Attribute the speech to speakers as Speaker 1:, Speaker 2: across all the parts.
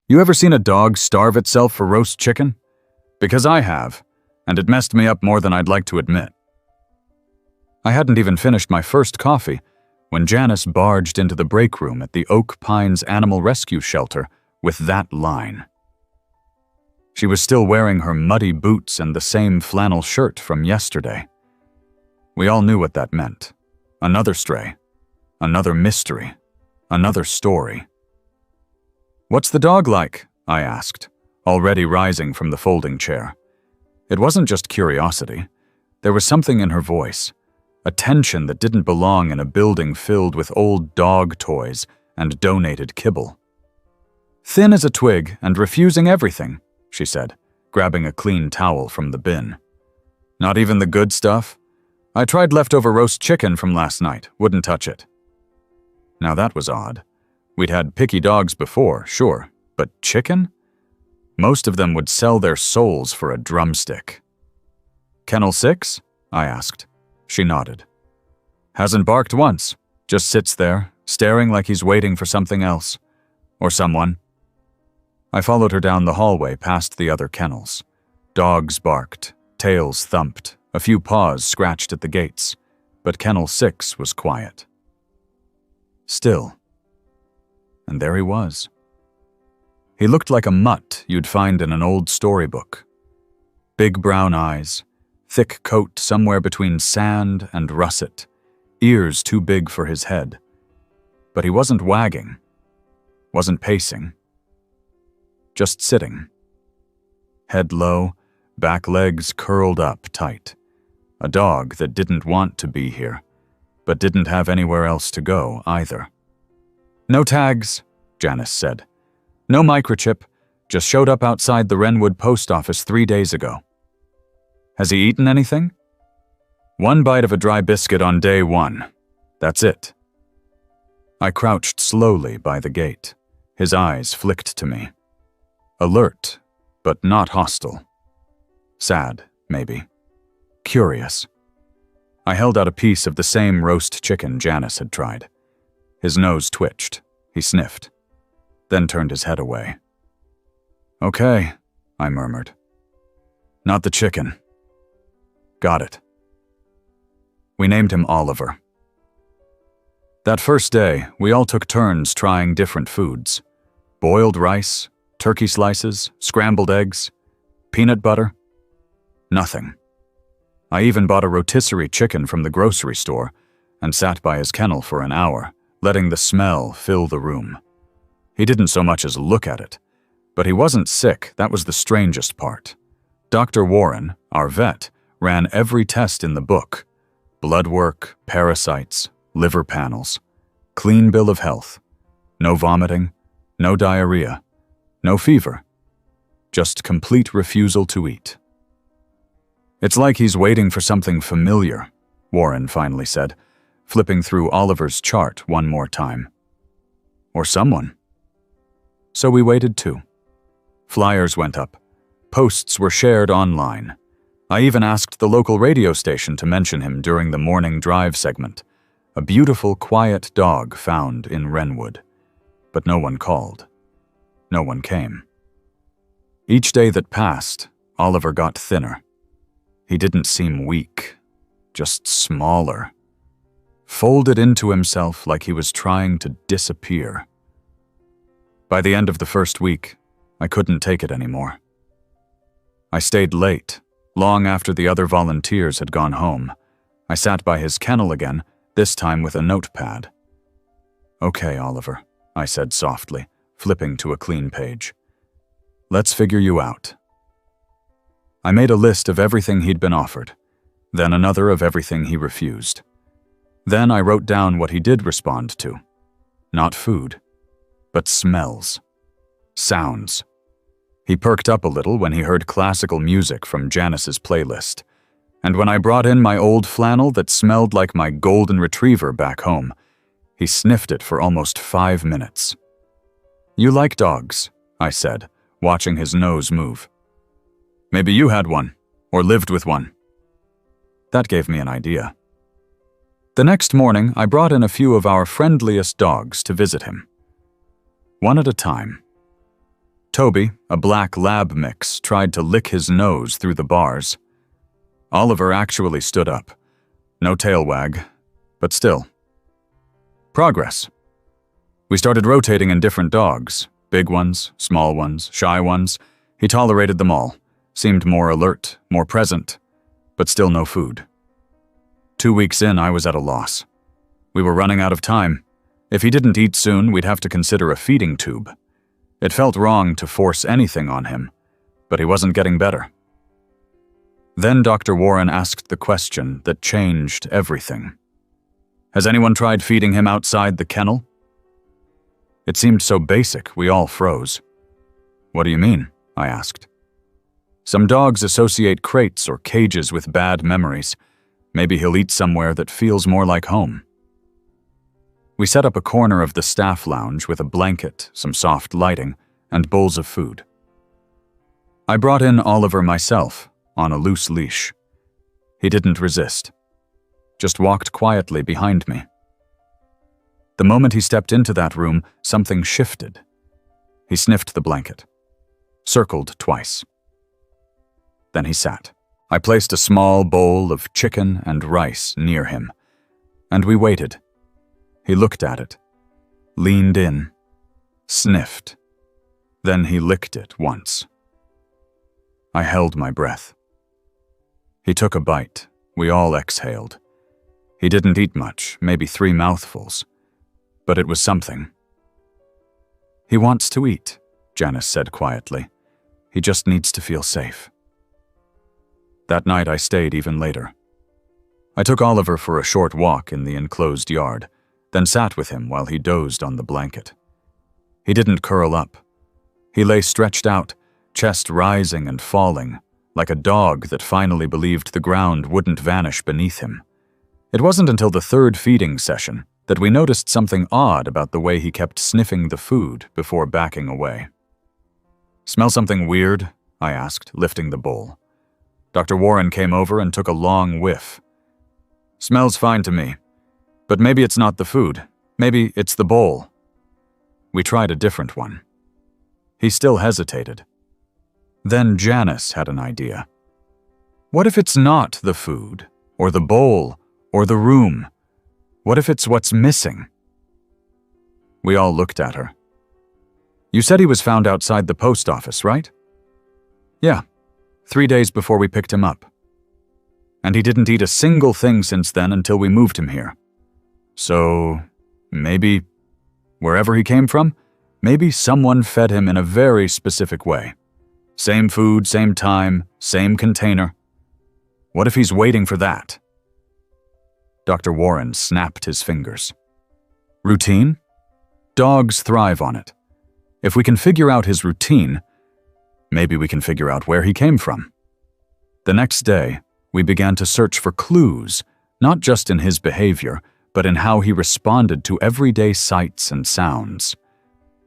Speaker 1: You ever seen a dog starve itself for roast chicken? Because I have, and it messed me up more than I'd like to admit. I hadn't even finished my first coffee when Janice barged into the break room at the Oak Pines Animal Rescue Shelter with that line. She was still wearing her muddy boots and the same flannel shirt from yesterday. We all knew what that meant. Another stray. Another mystery. Another story. "What's the dog like?" I asked, already rising from the folding chair. It wasn't just curiosity. There was something in her voice, a tension that didn't belong in a building filled with old dog toys and donated kibble. "Thin as a twig and refusing everything," she said, grabbing a clean towel from the bin. "Not even the good stuff? I tried leftover roast chicken from last night, wouldn't touch it." Now that was odd. We'd had picky dogs before, sure, but chicken? Most of them would sell their souls for a drumstick. "Kennel 6? I asked. She nodded. "Hasn't barked once, just sits there, staring like he's waiting for something else. Or someone." I followed her down the hallway past the other kennels. Dogs barked, tails thumped, a few paws scratched at the gates, but Kennel 6 was quiet. Still. And there he was. He looked like a mutt you'd find in an old storybook. Big brown eyes, thick coat somewhere between sand and russet, ears too big for his head. But he wasn't wagging, wasn't pacing. Just sitting. Head low, back legs curled up tight. A dog that didn't want to be here, but didn't have anywhere else to go either. "No tags," Janice said. "No microchip, just showed up outside the Wrenwood post office 3 days ago." "Has he eaten anything?" "One bite of a dry biscuit on day 1. That's it." I crouched slowly by the gate. His eyes flicked to me. Alert, but not hostile. Sad, maybe. Curious. I held out a piece of the same roast chicken Janice had tried. His nose twitched. He sniffed, then turned his head away. "Okay," I murmured. "Not the chicken." "Got it." We named him Oliver. That first day, we all took turns trying different foods. Boiled rice, turkey slices, scrambled eggs, peanut butter. Nothing. I even bought a rotisserie chicken from the grocery store and sat by his kennel for an hour, letting the smell fill the room. He didn't so much as look at it. But he wasn't sick, that was the strangest part. Dr. Warren, our vet, ran every test in the book. Blood work, parasites, liver panels. Clean bill of health. No vomiting, no diarrhea, no fever. Just complete refusal to eat. "It's like he's waiting for something familiar," Warren finally said, flipping through Oliver's chart one more time. "Or someone." So we waited too. Flyers went up. Posts were shared online. I even asked the local radio station to mention him during the morning drive segment. A beautiful, quiet dog found in Wrenwood. But no one called. No one came. Each day that passed, Oliver got thinner. He didn't seem weak, just smaller. Folded into himself like he was trying to disappear. By the end of the first week, I couldn't take it anymore. I stayed late, long after the other volunteers had gone home. I sat by his kennel again, this time with a notepad. "Okay, Oliver," I said softly, flipping to a clean page. "Let's figure you out." I made a list of everything he'd been offered, then another of everything he refused. Then I wrote down what he did respond to. Not food, but smells. Sounds. He perked up a little when he heard classical music from Janice's playlist. And when I brought in my old flannel that smelled like my golden retriever back home, he sniffed it for almost 5 minutes. "You like dogs," I said, watching his nose move. "Maybe you had one, or lived with one." That gave me an idea. The next morning, I brought in a few of our friendliest dogs to visit him. One at a time. Toby, a black lab mix, tried to lick his nose through the bars. Oliver actually stood up. No tail wag, but still. Progress. We started rotating in different dogs. Big ones, small ones, shy ones. He tolerated them all, seemed more alert, more present, but still no food. 2 weeks in, I was at a loss. We were running out of time. If he didn't eat soon, we'd have to consider a feeding tube. It felt wrong to force anything on him, but he wasn't getting better. Then Dr. Warren asked the question that changed everything. Has anyone tried feeding him outside the kennel? It seemed so basic, we all froze. What do you mean? I asked. Some dogs associate crates or cages with bad memories. Maybe he'll eat somewhere that feels more like home. We set up a corner of the staff lounge with a blanket, some soft lighting, and bowls of food. I brought in Oliver myself, on a loose leash. He didn't resist, just walked quietly behind me. The moment he stepped into that room, something shifted. He sniffed the blanket, circled twice. Then he sat. I placed a small bowl of chicken and rice near him, and we waited. He looked at it, leaned in, sniffed. Then he licked it once. I held my breath. He took a bite. We all exhaled. He didn't eat much, maybe 3 mouthfuls. But it was something. He wants to eat, Janice said quietly. He just needs to feel safe. That night I stayed even later. I took Oliver for a short walk in the enclosed yard, then sat with him while he dozed on the blanket. He didn't curl up. He lay stretched out, chest rising and falling, like a dog that finally believed the ground wouldn't vanish beneath him. It wasn't until the 3rd feeding session that we noticed something odd about the way he kept sniffing the food before backing away. Smell something weird? I asked, lifting the bowl. Dr. Warren came over and took a long whiff. Smells fine to me, but maybe it's not the food. Maybe it's the bowl. We tried a different one. He still hesitated. Then Janice had an idea. What if it's not the food, or the bowl, or the room? What if it's what's missing? We all looked at her. You said he was found outside the post office, right? Yeah, 3 days before we picked him up. And he didn't eat a single thing since then until we moved him here. So, maybe, wherever he came from, maybe someone fed him in a very specific way. Same food, same time, same container. What if he's waiting for that? Dr. Warren snapped his fingers. Routine? Dogs thrive on it. If we can figure out his routine, maybe we can figure out where he came from. The next day, we began to search for clues, not just in his behavior, but in how he responded to everyday sights and sounds.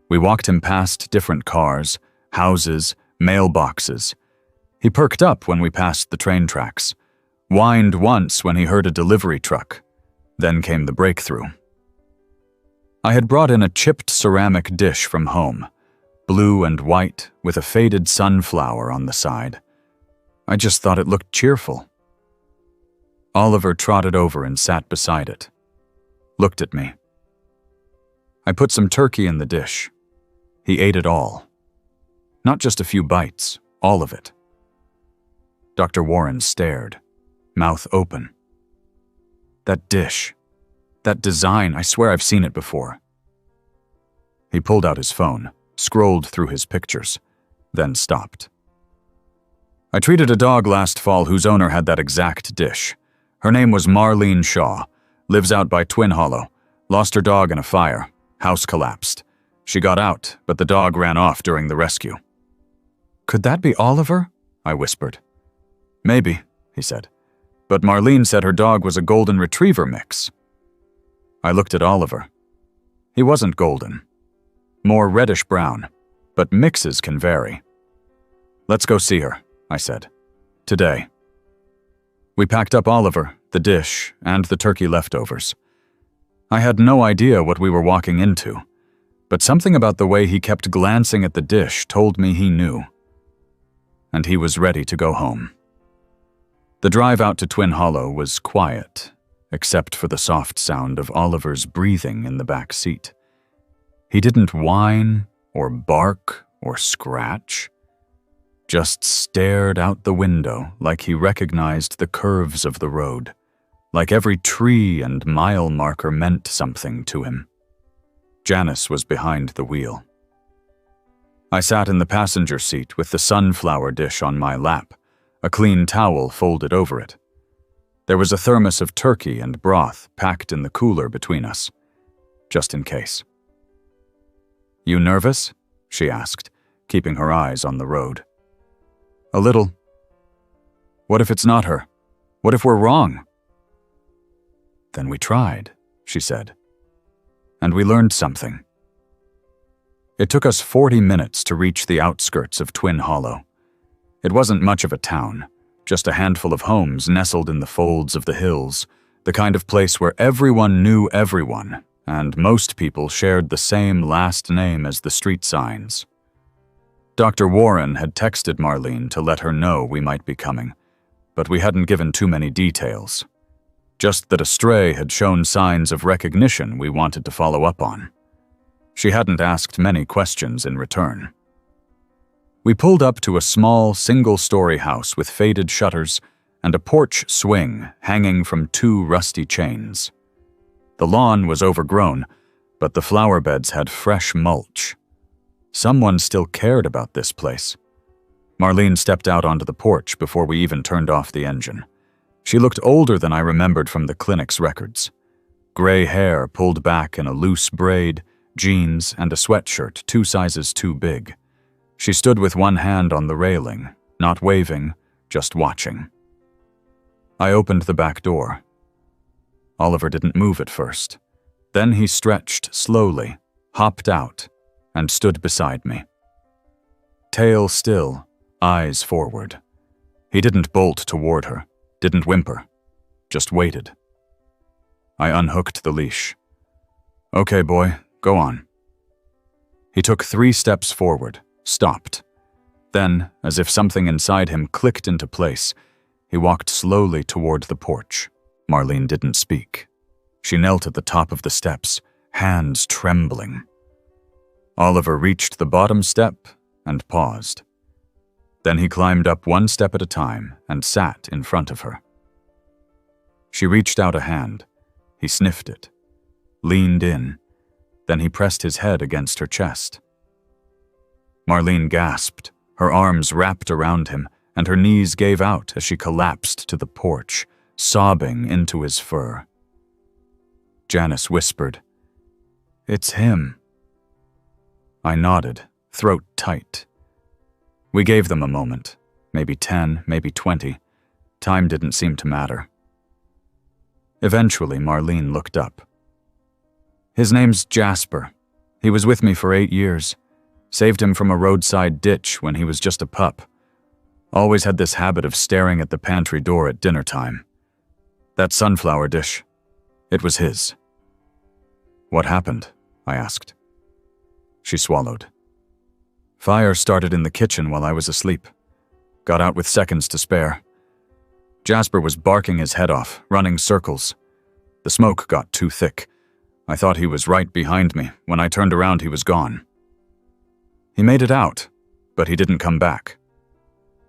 Speaker 1: We walked him past different cars, houses, mailboxes. He perked up when we passed the train tracks, whined once when he heard a delivery truck. Then came the breakthrough. I had brought in a chipped ceramic dish from home, blue and white with a faded sunflower on the side. I just thought it looked cheerful. Oliver trotted over and sat beside it, looked at me. I put some turkey in the dish. He ate it all. Not just a few bites, all of it. Dr. Warren stared, mouth open. That dish, that design, I swear I've seen it before. He pulled out his phone, scrolled through his pictures, then stopped. I treated a dog last fall whose owner had that exact dish. Her name was Marlene Shaw, lives out by Twin Hollow, lost her dog in a fire, house collapsed. She got out, but the dog ran off during the rescue. Could that be Oliver? I whispered. Maybe, he said, but Marlene said her dog was a golden retriever mix. I looked at Oliver. He wasn't golden. More reddish-brown, but mixes can vary. Let's go see her, I said. Today. We packed up Oliver, the dish, and the turkey leftovers. I had no idea what we were walking into. but something about the way he kept glancing at the dish told me he knew. And he was ready to go home. The drive out to Twin Hollow was quiet, except for the soft sound of Oliver's breathing in the back seat. He didn't whine or bark or scratch, just stared out the window like he recognized the curves of the road, like every tree and mile marker meant something to him. Janice was behind the wheel. I sat in the passenger seat with the sunflower dish on my lap, a clean towel folded over it. There was a thermos of turkey and broth packed in the cooler between us, just in case. "You nervous?" she asked, keeping her eyes on the road. "A little." "What if it's not her? What if we're wrong?" "Then we tried," she said. "And we learned something." It took us 40 minutes to reach the outskirts of Twin Hollow. It wasn't much of a town, just a handful of homes nestled in the folds of the hills, the kind of place where everyone knew everyone, and most people shared the same last name as the street signs. Dr. Warren had texted Marlene to let her know we might be coming, but we hadn't given too many details. Just that a stray had shown signs of recognition we wanted to follow up on. She hadn't asked many questions in return. We pulled up to a small, single-story house with faded shutters and a porch swing hanging from 2 rusty chains. The lawn was overgrown, but the flower beds had fresh mulch. Someone still cared about this place. Marlene stepped out onto the porch before we even turned off the engine. She looked older than I remembered from the clinic's records. Gray hair pulled back in a loose braid, jeans, and a sweatshirt 2 sizes too big. She stood with one hand on the railing, not waving, just watching. I opened the back door. Oliver didn't move at first. Then he stretched slowly, hopped out, and stood beside me. Tail still, eyes forward. He didn't bolt toward her, didn't whimper, just waited. I unhooked the leash. "Okay, boy, go on." He took 3 steps forward, stopped. Then, as if something inside him clicked into place, he walked slowly toward the porch. Marlene didn't speak. She knelt at the top of the steps, hands trembling. Oliver reached the bottom step and paused. Then he climbed up 1 step at a time and sat in front of her. She reached out a hand. He sniffed it, leaned in, then he pressed his head against her chest. Marlene gasped, her arms wrapped around him, and her knees gave out as she collapsed to the porch, sobbing into his fur. Janice whispered, "It's him." I nodded, throat tight. We gave them a moment, maybe 10, maybe 20. Time didn't seem to matter. Eventually, Marlene looked up. "His name's Jasper. He was with me for 8 years. Saved him from a roadside ditch when he was just a pup. Always had this habit of staring at the pantry door at dinner time. That sunflower dish, it was his." "What happened?" I asked. She swallowed. "Fire started in the kitchen while I was asleep. Got out with seconds to spare. Jasper was barking his head off, running circles. The smoke got too thick. I thought he was right behind me. When I turned around, he was gone. He made it out, but he didn't come back.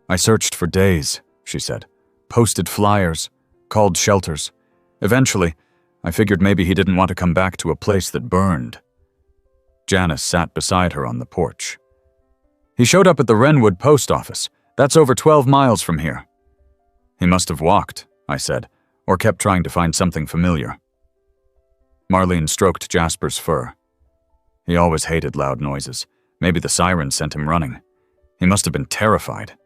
Speaker 1: I searched for days," she said. "Posted flyers, called shelters. Eventually, I figured maybe he didn't want to come back to a place that burned." Janice sat beside her on the porch. "He showed up at the Wrenwood post office. That's over 12 miles from here." "He must have walked," I said, "or kept trying to find something familiar." Marlene stroked Jasper's fur. "He always hated loud noises. Maybe the siren sent him running. He must have been terrified."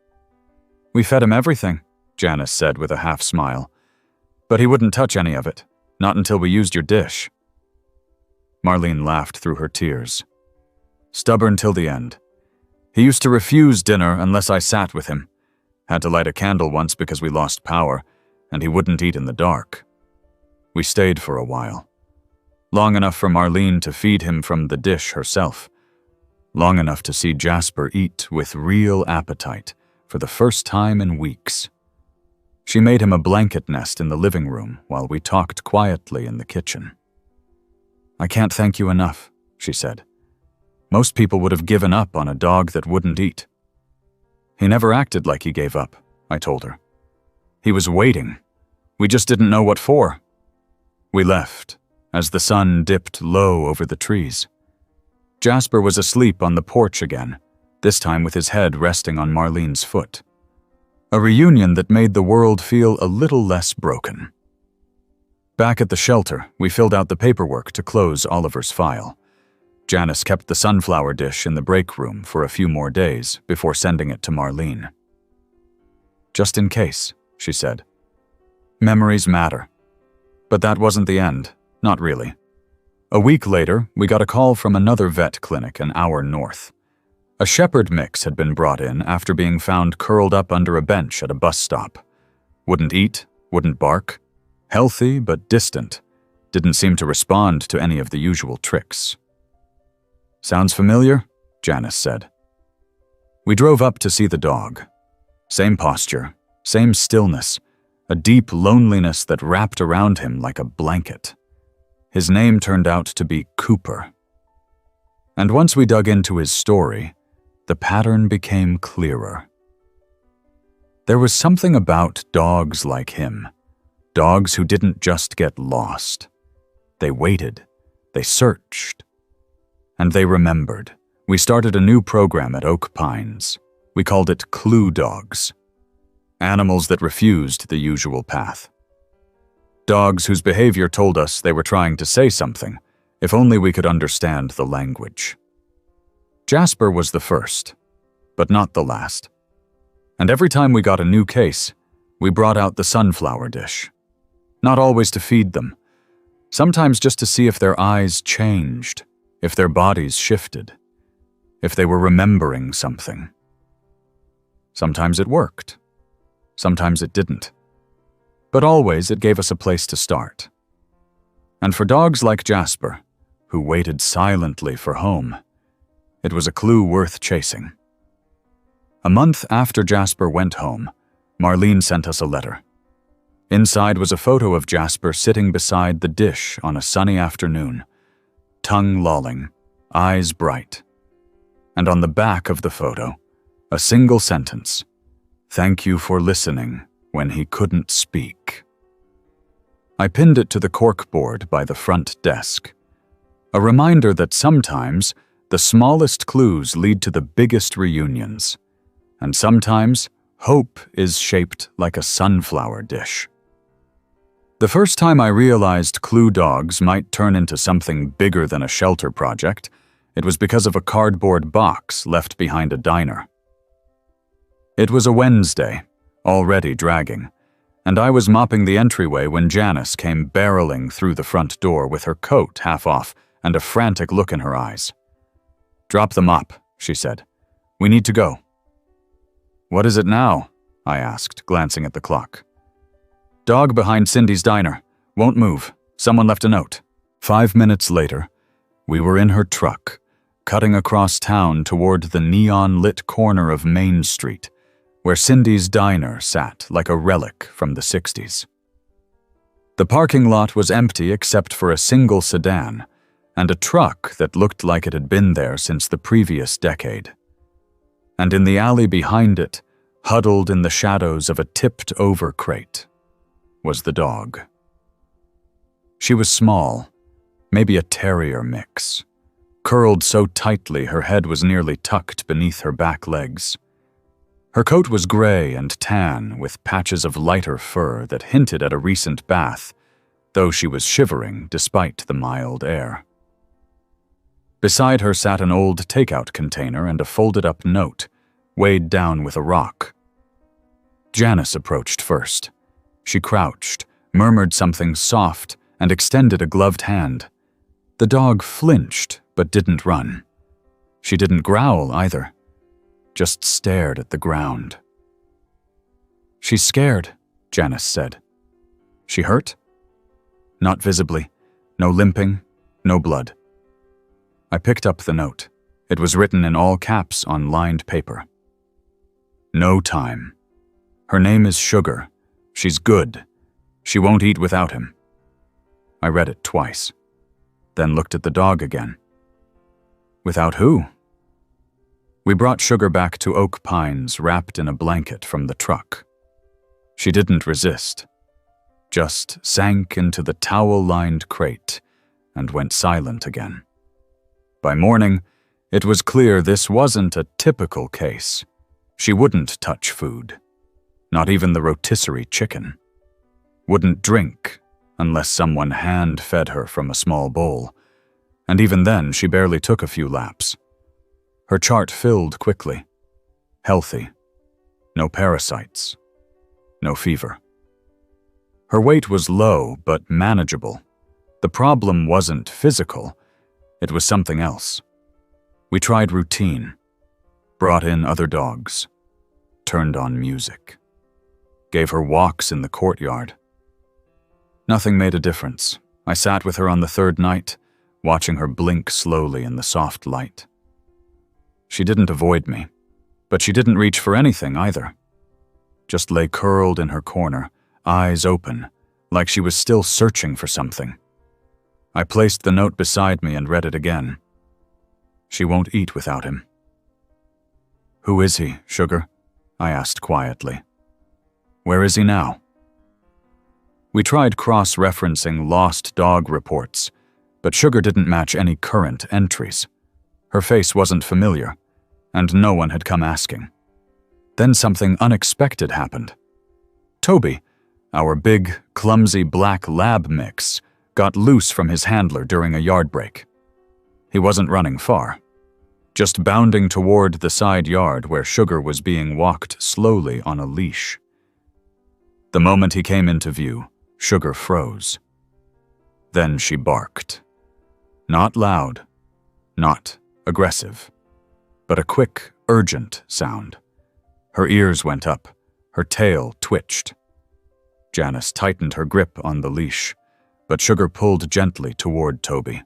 Speaker 1: "We fed him everything," Janice said with a half-smile. "But he wouldn't touch any of it, not until we used your dish." Marlene laughed through her tears. "Stubborn till the end. He used to refuse dinner unless I sat with him. Had to light a candle once because we lost power, and he wouldn't eat in the dark. We stayed for a while. long enough for Marlene to feed him from the dish herself, long enough to see Jasper eat with real appetite for the first time in weeks. She made him a blanket nest in the living room while we talked quietly in the kitchen. "I can't thank you enough," she said. "Most people would have given up on a dog that wouldn't eat." "He never acted like he gave up," I told her. "He was waiting. We just didn't know what for." We left as the sun dipped low over the trees. Jasper was asleep on the porch again, this time with his head resting on Marlene's foot. A reunion that made the world feel a little less broken. Back at the shelter, we filled out the paperwork to close Oliver's file. Janice kept the sunflower dish in the break room for a few more days before sending it to Marlene. "Just in case," she said. "Memories matter." But that wasn't the end, not really. A week later, we got a call from another vet clinic an hour north. A shepherd mix had been brought in after being found curled up under a bench at a bus stop. Wouldn't eat, wouldn't bark. Healthy but distant. Didn't seem to respond to any of the usual tricks. "Sounds familiar?" Janice said. We drove up to see the dog. Same posture, same stillness, a deep loneliness that wrapped around him like a blanket. His name turned out to be Cooper. And once we dug into his story, the pattern became clearer. There was something about dogs like him, dogs who didn't just get lost. They waited, they searched, and they remembered. We started a new program at Oak Pines. We called it Clue Dogs. Animals that refused the usual path. Dogs whose behavior told us they were trying to say something, if only we could understand the language. Jasper was the first, but not the last. And every time we got a new case, we brought out the sunflower dish. Not always to feed them, sometimes just to see if their eyes changed, if their bodies shifted, if they were remembering something. Sometimes it worked, sometimes it didn't. But always it gave us a place to start. And for dogs like Jasper, who waited silently for home, it was a clue worth chasing. A month after Jasper went home, Marlene sent us a letter. Inside was a photo of Jasper sitting beside the dish on a sunny afternoon, tongue lolling, eyes bright. And on the back of the photo, a single sentence, "Thank you for listening when he couldn't speak." I pinned it to the corkboard by the front desk, a reminder that sometimes the smallest clues lead to the biggest reunions, and sometimes hope is shaped like a sunflower dish. The first time I realized Clue Dogs might turn into something bigger than a shelter project, it was because of a cardboard box left behind a diner. It was a Wednesday, already dragging, and I was mopping the entryway when Janice came barreling through the front door with her coat half off and a frantic look in her eyes. "Drop the mop," she said. "We need to go." "What is it now?" I asked, glancing at the clock. "Dog behind Cindy's diner. Won't move. Someone left a note." 5 minutes later, we were in her truck, cutting across town toward the neon-lit corner of Main Street, where Cindy's diner sat like a relic from the 60s. The parking lot was empty except for a single sedan and a truck that looked like it had been there since the previous decade. And in the alley behind it, huddled in the shadows of a tipped-over crate, was the dog. She was small, maybe a terrier mix, curled so tightly her head was nearly tucked beneath her back legs. Her coat was gray and tan with patches of lighter fur that hinted at a recent bath, though she was shivering despite the mild air. Beside her sat an old takeout container and a folded-up note, weighed down with a rock. Janice approached first. She crouched, murmured something soft, and extended a gloved hand. The dog flinched, but didn't run. She didn't growl either, just stared at the ground. "She's scared," Janice said. "She hurt?" "Not visibly. No limping, No blood. I picked up the note. It was written in all caps on lined paper. No time. Her name is Sugar. She's good. She won't eat without him. I read it twice, then looked at the dog again. Without who? We brought Sugar back to Oak Pines wrapped in a blanket from the truck. She didn't resist, just sank into the towel-lined crate and went silent again. By morning, it was clear this wasn't a typical case. She wouldn't touch food, not even the rotisserie chicken. Wouldn't drink unless someone hand-fed her from a small bowl, and even then she barely took a few laps. Her chart filled quickly. Healthy. No parasites. No fever. Her weight was low but manageable. The problem wasn't physical, it was something else. We tried routine, brought in other dogs, turned on music, gave her walks in the courtyard. Nothing made a difference. I sat with her on the third night, watching her blink slowly in the soft light. She didn't avoid me, but she didn't reach for anything either. Just lay curled in her corner, eyes open, like she was still searching for something. I placed the note beside me and read it again. She won't eat without him. Who is he, Sugar? I asked quietly. Where is he now? We tried cross-referencing lost dog reports, but Sugar didn't match any current entries. Her face wasn't familiar, and no one had come asking. Then something unexpected happened. Toby, our big, clumsy black lab mix, got loose from his handler during a yard break. He wasn't running far, just bounding toward the side yard where Sugar was being walked slowly on a leash. The moment he came into view, Sugar froze. Then she barked. Not loud, not aggressive, but a quick, urgent sound. Her ears went up, her tail twitched. Janice tightened her grip on the leash, but Sugar pulled gently toward Toby.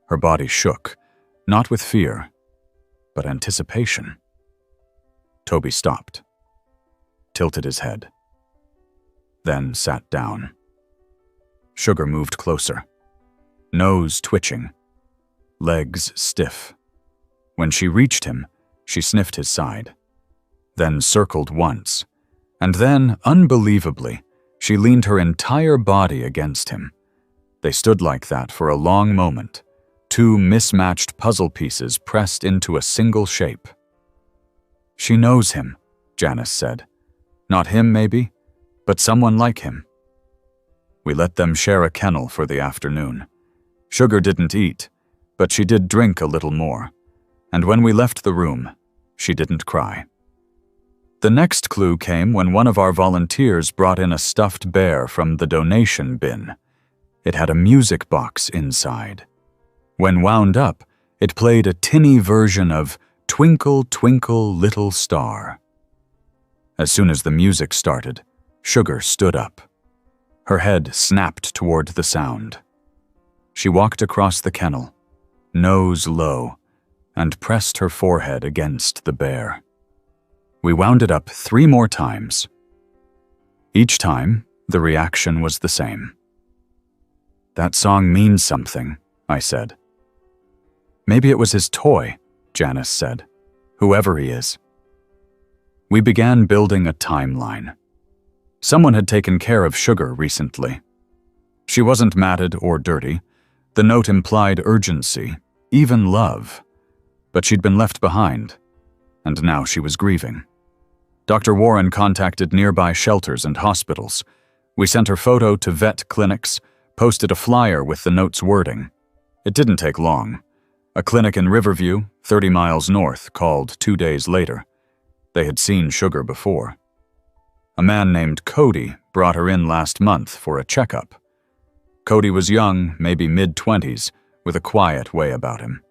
Speaker 1: Her body shook, not with fear, but anticipation. Toby stopped, tilted his head, then sat down. Sugar moved closer, nose twitching, legs stiff. When she reached him, she sniffed his side, then circled once, and then, unbelievably, she leaned her entire body against him. They stood like that for a long moment, two mismatched puzzle pieces pressed into a single shape. She knows him, Janice said. Not him, maybe, but someone like him. We let them share a kennel for the afternoon. Sugar didn't eat, but she did drink a little more, and when we left the room, she didn't cry. The next clue came when one of our volunteers brought in a stuffed bear from the donation bin. It had a music box inside. When wound up, it played a tinny version of Twinkle, Twinkle, Little Star. As soon as the music started, Sugar stood up. Her head snapped toward the sound. She walked across the kennel, nose low, and pressed her forehead against the bear. We wound it up 3 more times. Each time, the reaction was the same. That song means something, I said. Maybe it was his toy, Janice said. Whoever he is. We began building a timeline. Someone had taken care of Sugar recently. She wasn't matted or dirty. The note implied urgency, even love. But she'd been left behind, and now she was grieving. Dr. Warren contacted nearby shelters and hospitals. We sent her photo to vet clinics, posted a flyer with the note's wording. It didn't take long. A clinic in Riverview, 30 miles north, called 2 days later. They had seen Sugar before. A man named Cody brought her in last month for a checkup. Cody was young, maybe mid-20s, with a quiet way about him.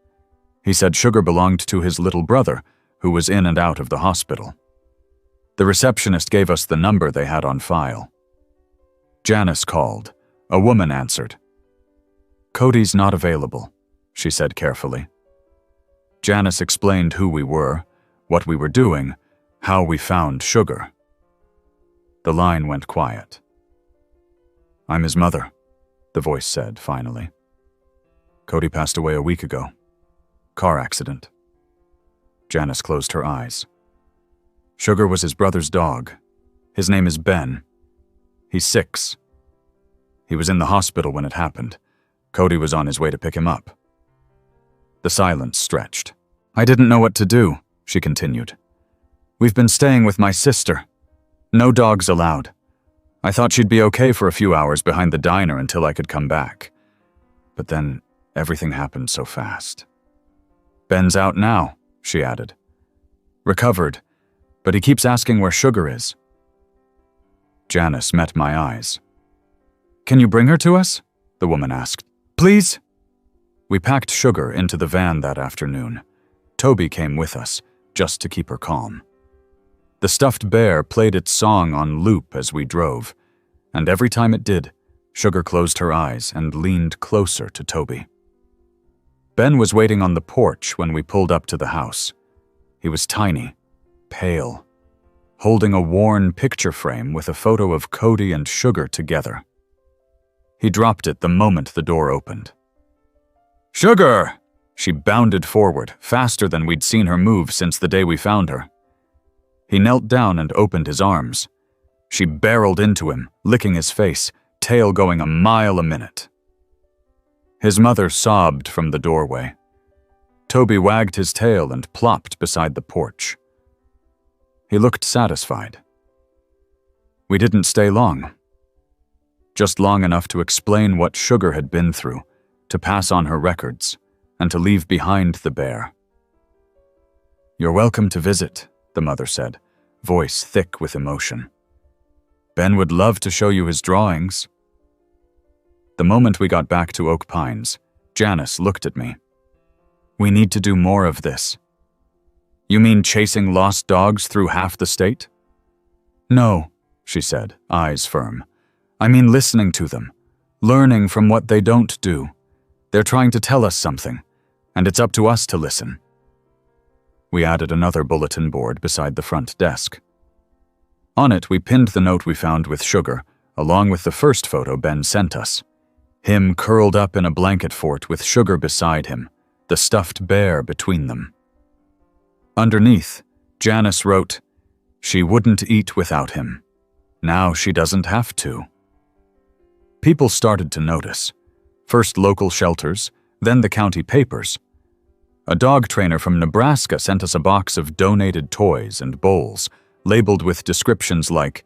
Speaker 1: He said Sugar belonged to his little brother, who was in and out of the hospital. The receptionist gave us the number they had on file. Janice called. A woman answered. "Cody's not available," she said carefully. Janice explained who we were, what we were doing, how we found Sugar. The line went quiet. "I'm his mother," the voice said finally. "Cody passed away a week ago. Car accident." Janice closed her eyes. "Sugar was his brother's dog. His name is Ben. He's 6. He was in the hospital when it happened. Cody was on his way to pick him up." The silence stretched. "I didn't know what to do," she continued. "We've been staying with my sister. No dogs allowed. I thought she'd be okay for a few hours behind the diner until I could come back. But then everything happened so fast." "Ben's out now," she added. "Recovered, but he keeps asking where Sugar is." Janice met my eyes. "Can you bring her to us?" the woman asked. "Please?" We packed Sugar into the van that afternoon. Toby came with us, just to keep her calm. The stuffed bear played its song on loop as we drove, and every time it did, Sugar closed her eyes and leaned closer to Toby. Ben was waiting on the porch when we pulled up to the house. He was tiny, pale, holding a worn picture frame with a photo of Cody and Sugar together. He dropped it the moment the door opened. "Sugar!" She bounded forward, faster than we'd seen her move since the day we found her. He knelt down and opened his arms. She barreled into him, licking his face, tail going a mile a minute. His mother sobbed from the doorway. Toby wagged his tail and plopped beside the porch. He looked satisfied. We didn't stay long. Just long enough to explain what Sugar had been through, to pass on her records, and to leave behind the bear. "You're welcome to visit," the mother said, voice thick with emotion. "Ben would love to show you his drawings." The moment we got back to Oak Pines, Janice looked at me. "We need to do more of this." "You mean chasing lost dogs through half the state?" "No," she said, eyes firm. "I mean listening to them, learning from what they don't do. They're trying to tell us something, and it's up to us to listen." We added another bulletin board beside the front desk. On it, we pinned the note we found with Sugar, along with the first photo Ben sent us. Him curled up in a blanket fort with Sugar beside him, the stuffed bear between them. Underneath, Janice wrote, "She wouldn't eat without him. Now she doesn't have to." People started to notice. First local shelters, then the county papers. A dog trainer from Nebraska sent us a box of donated toys and bowls, labeled with descriptions like,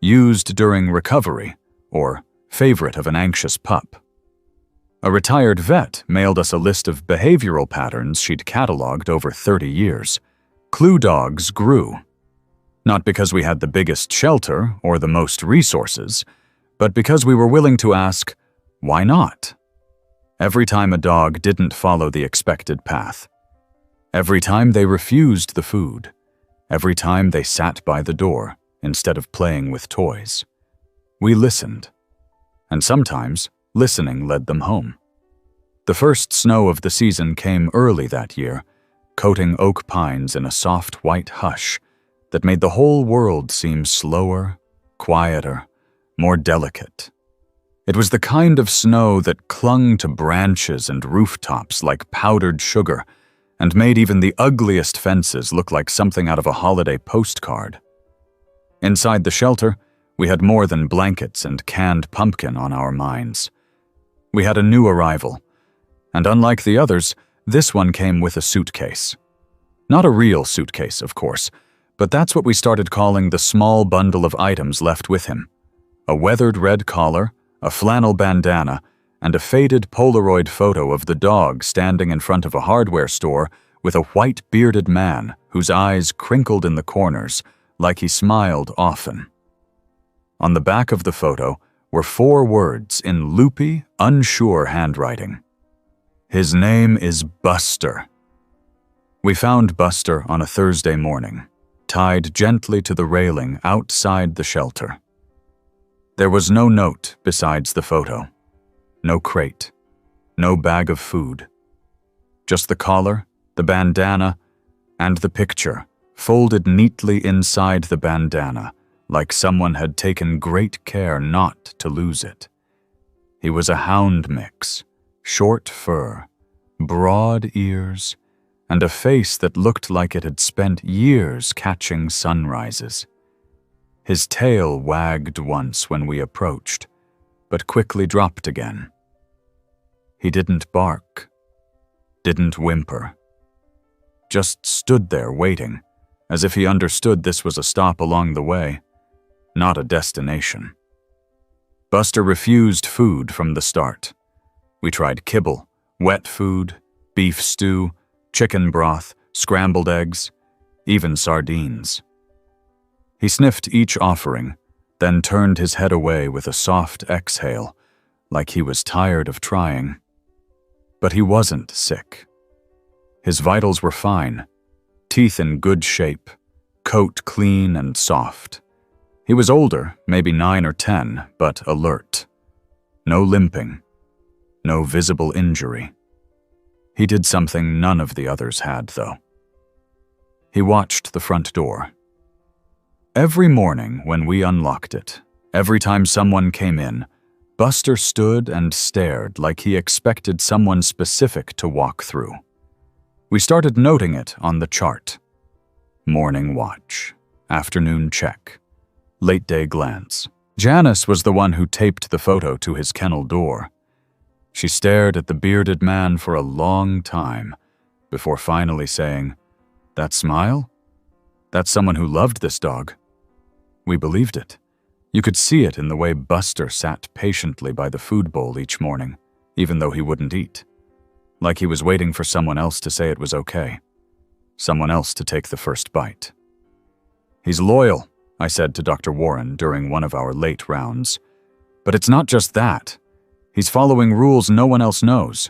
Speaker 1: "Used during recovery," or "Favorite of an anxious pup." A retired vet mailed us a list of behavioral patterns she'd cataloged over 30 years. Clue dogs grew. Not because we had the biggest shelter or the most resources, but because we were willing to ask, why not? Every time a dog didn't follow the expected path. Every time they refused the food. Every time they sat by the door instead of playing with toys. We listened. And sometimes, listening led them home. The first snow of the season came early that year, coating Oak Pines in a soft white hush that made the whole world seem slower, quieter, more delicate. It was the kind of snow that clung to branches and rooftops like powdered sugar and made even the ugliest fences look like something out of a holiday postcard. Inside the shelter, we had more than blankets and canned pumpkin on our minds. We had a new arrival, and unlike the others, this one came with a suitcase. Not a real suitcase, of course, but that's what we started calling the small bundle of items left with him. A weathered red collar, a flannel bandana, and a faded Polaroid photo of the dog standing in front of a hardware store with a white bearded man whose eyes crinkled in the corners like he smiled often. On the back of the photo were 4 words in loopy, unsure handwriting. "His name is Buster." We found Buster on a Thursday morning, tied gently to the railing outside the shelter. There was no note besides the photo. No crate. No bag of food. Just the collar, the bandana, and the picture, folded neatly inside the bandana, like someone had taken great care not to lose it. He was a hound mix, short fur, broad ears, and a face that looked like it had spent years catching sunrises. His tail wagged once when we approached, but quickly dropped again. He didn't bark, didn't whimper, just stood there waiting, as if he understood this was a stop along the way, not a destination. Buster refused food from the start. We tried kibble, wet food, beef stew, chicken broth, scrambled eggs, even sardines. He sniffed each offering, then turned his head away with a soft exhale, like he was tired of trying. But he wasn't sick. His vitals were fine, teeth in good shape, coat clean and soft. He was older, maybe 9 or 10, but alert. No limping, no visible injury. He did something none of the others had, though. He watched the front door. Every morning when we unlocked it, every time someone came in, Buster stood and stared like he expected someone specific to walk through. We started noting it on the chart. Morning watch, afternoon check, late day glance. Janice was the one who taped the photo to his kennel door. She stared at the bearded man for a long time before finally saying, "That smile? That's someone who loved this dog." We believed it. You could see it in the way Buster sat patiently by the food bowl each morning, even though he wouldn't eat. Like he was waiting for someone else to say it was okay. Someone else to take the first bite. "He's loyal," I said to Dr. Warren during one of our late rounds. "But it's not just that. He's following rules no one else knows."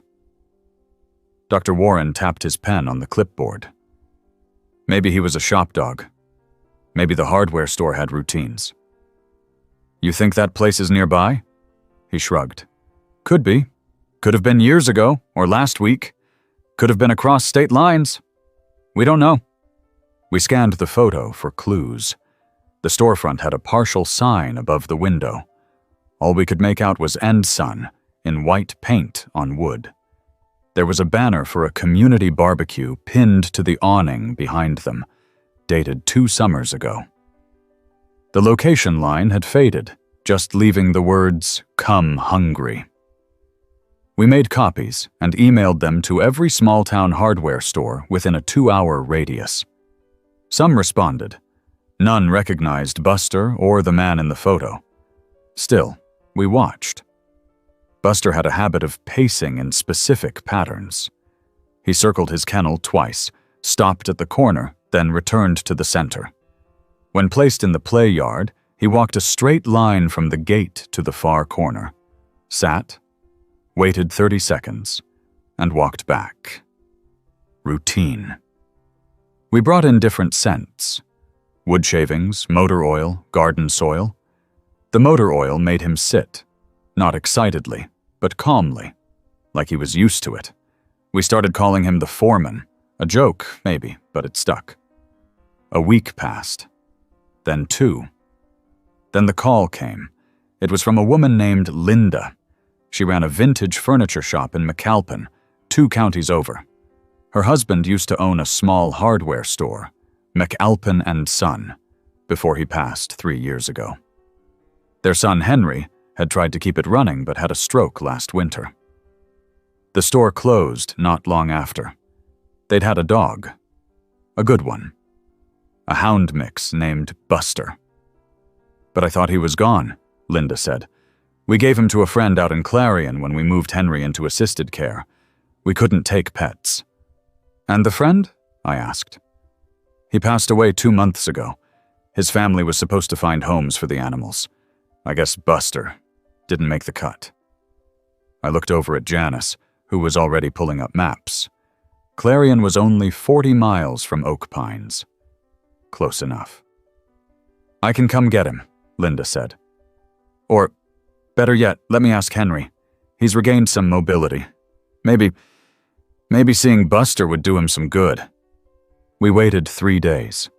Speaker 1: Dr. Warren tapped his pen on the clipboard. "Maybe he was a shop dog. Maybe the hardware store had routines." "You think that place is nearby?" He shrugged. "Could be. Could have been years ago, or last week. Could have been across state lines. We don't know." We scanned the photo for clues. The storefront had a partial sign above the window. All we could make out was "End Sun" in white paint on wood. There was a banner for a community barbecue pinned to the awning behind them, dated 2 summers ago. The location line had faded, just leaving the words, "Come hungry." We made copies and emailed them to every small-town hardware store within a 2-hour radius. Some responded. None recognized Buster or the man in the photo. Still, we watched. Buster had a habit of pacing in specific patterns. He circled his kennel twice, stopped at the corner, then returned to the center. When placed in the play yard, he walked a straight line from the gate to the far corner, sat, waited 30 seconds, and walked back. Routine. We brought in different scents. Wood shavings, motor oil, garden soil. The motor oil made him sit, not excitedly, but calmly, like he was used to it. We started calling him the foreman. A joke, maybe, but it stuck. A week passed. Then 2. Then the call came. It was from a woman named Linda. She ran a vintage furniture shop in McAlpin, 2 counties over. Her husband used to own a small hardware store, McAlpin and Son, before he passed 3 years ago. Their son Henry had tried to keep it running but had a stroke last winter. The store closed not long after. They'd had a dog. A good one. A hound mix named Buster. "But I thought he was gone," Linda said. "We gave him to a friend out in Clarion when we moved Henry into assisted care. We couldn't take pets." "And the friend?" I asked. "He passed away 2 months ago. His family was supposed to find homes for the animals. I guess Buster didn't make the cut." I looked over at Janice, who was already pulling up maps. Clarion was only 40 miles from Oak Pines. Close enough. "I can come get him," Linda said. "Or, better yet, let me ask Henry. He's regained some mobility. Maybe seeing Buster would do him some good. We waited 3 days.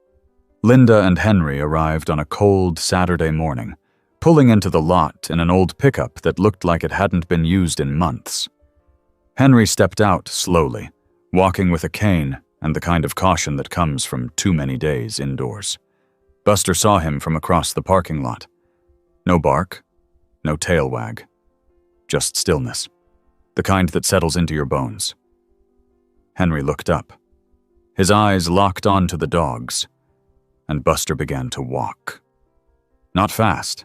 Speaker 1: Linda and Henry arrived on a cold Saturday morning, pulling into the lot in an old pickup that looked like it hadn't been used in months. Henry stepped out slowly, walking with a cane and the kind of caution that comes from too many days indoors. Buster saw him from across the parking lot. No bark, no tail wag, just stillness, the kind that settles into your bones. Henry looked up. His eyes locked onto the dogs, and Buster began to walk. Not fast,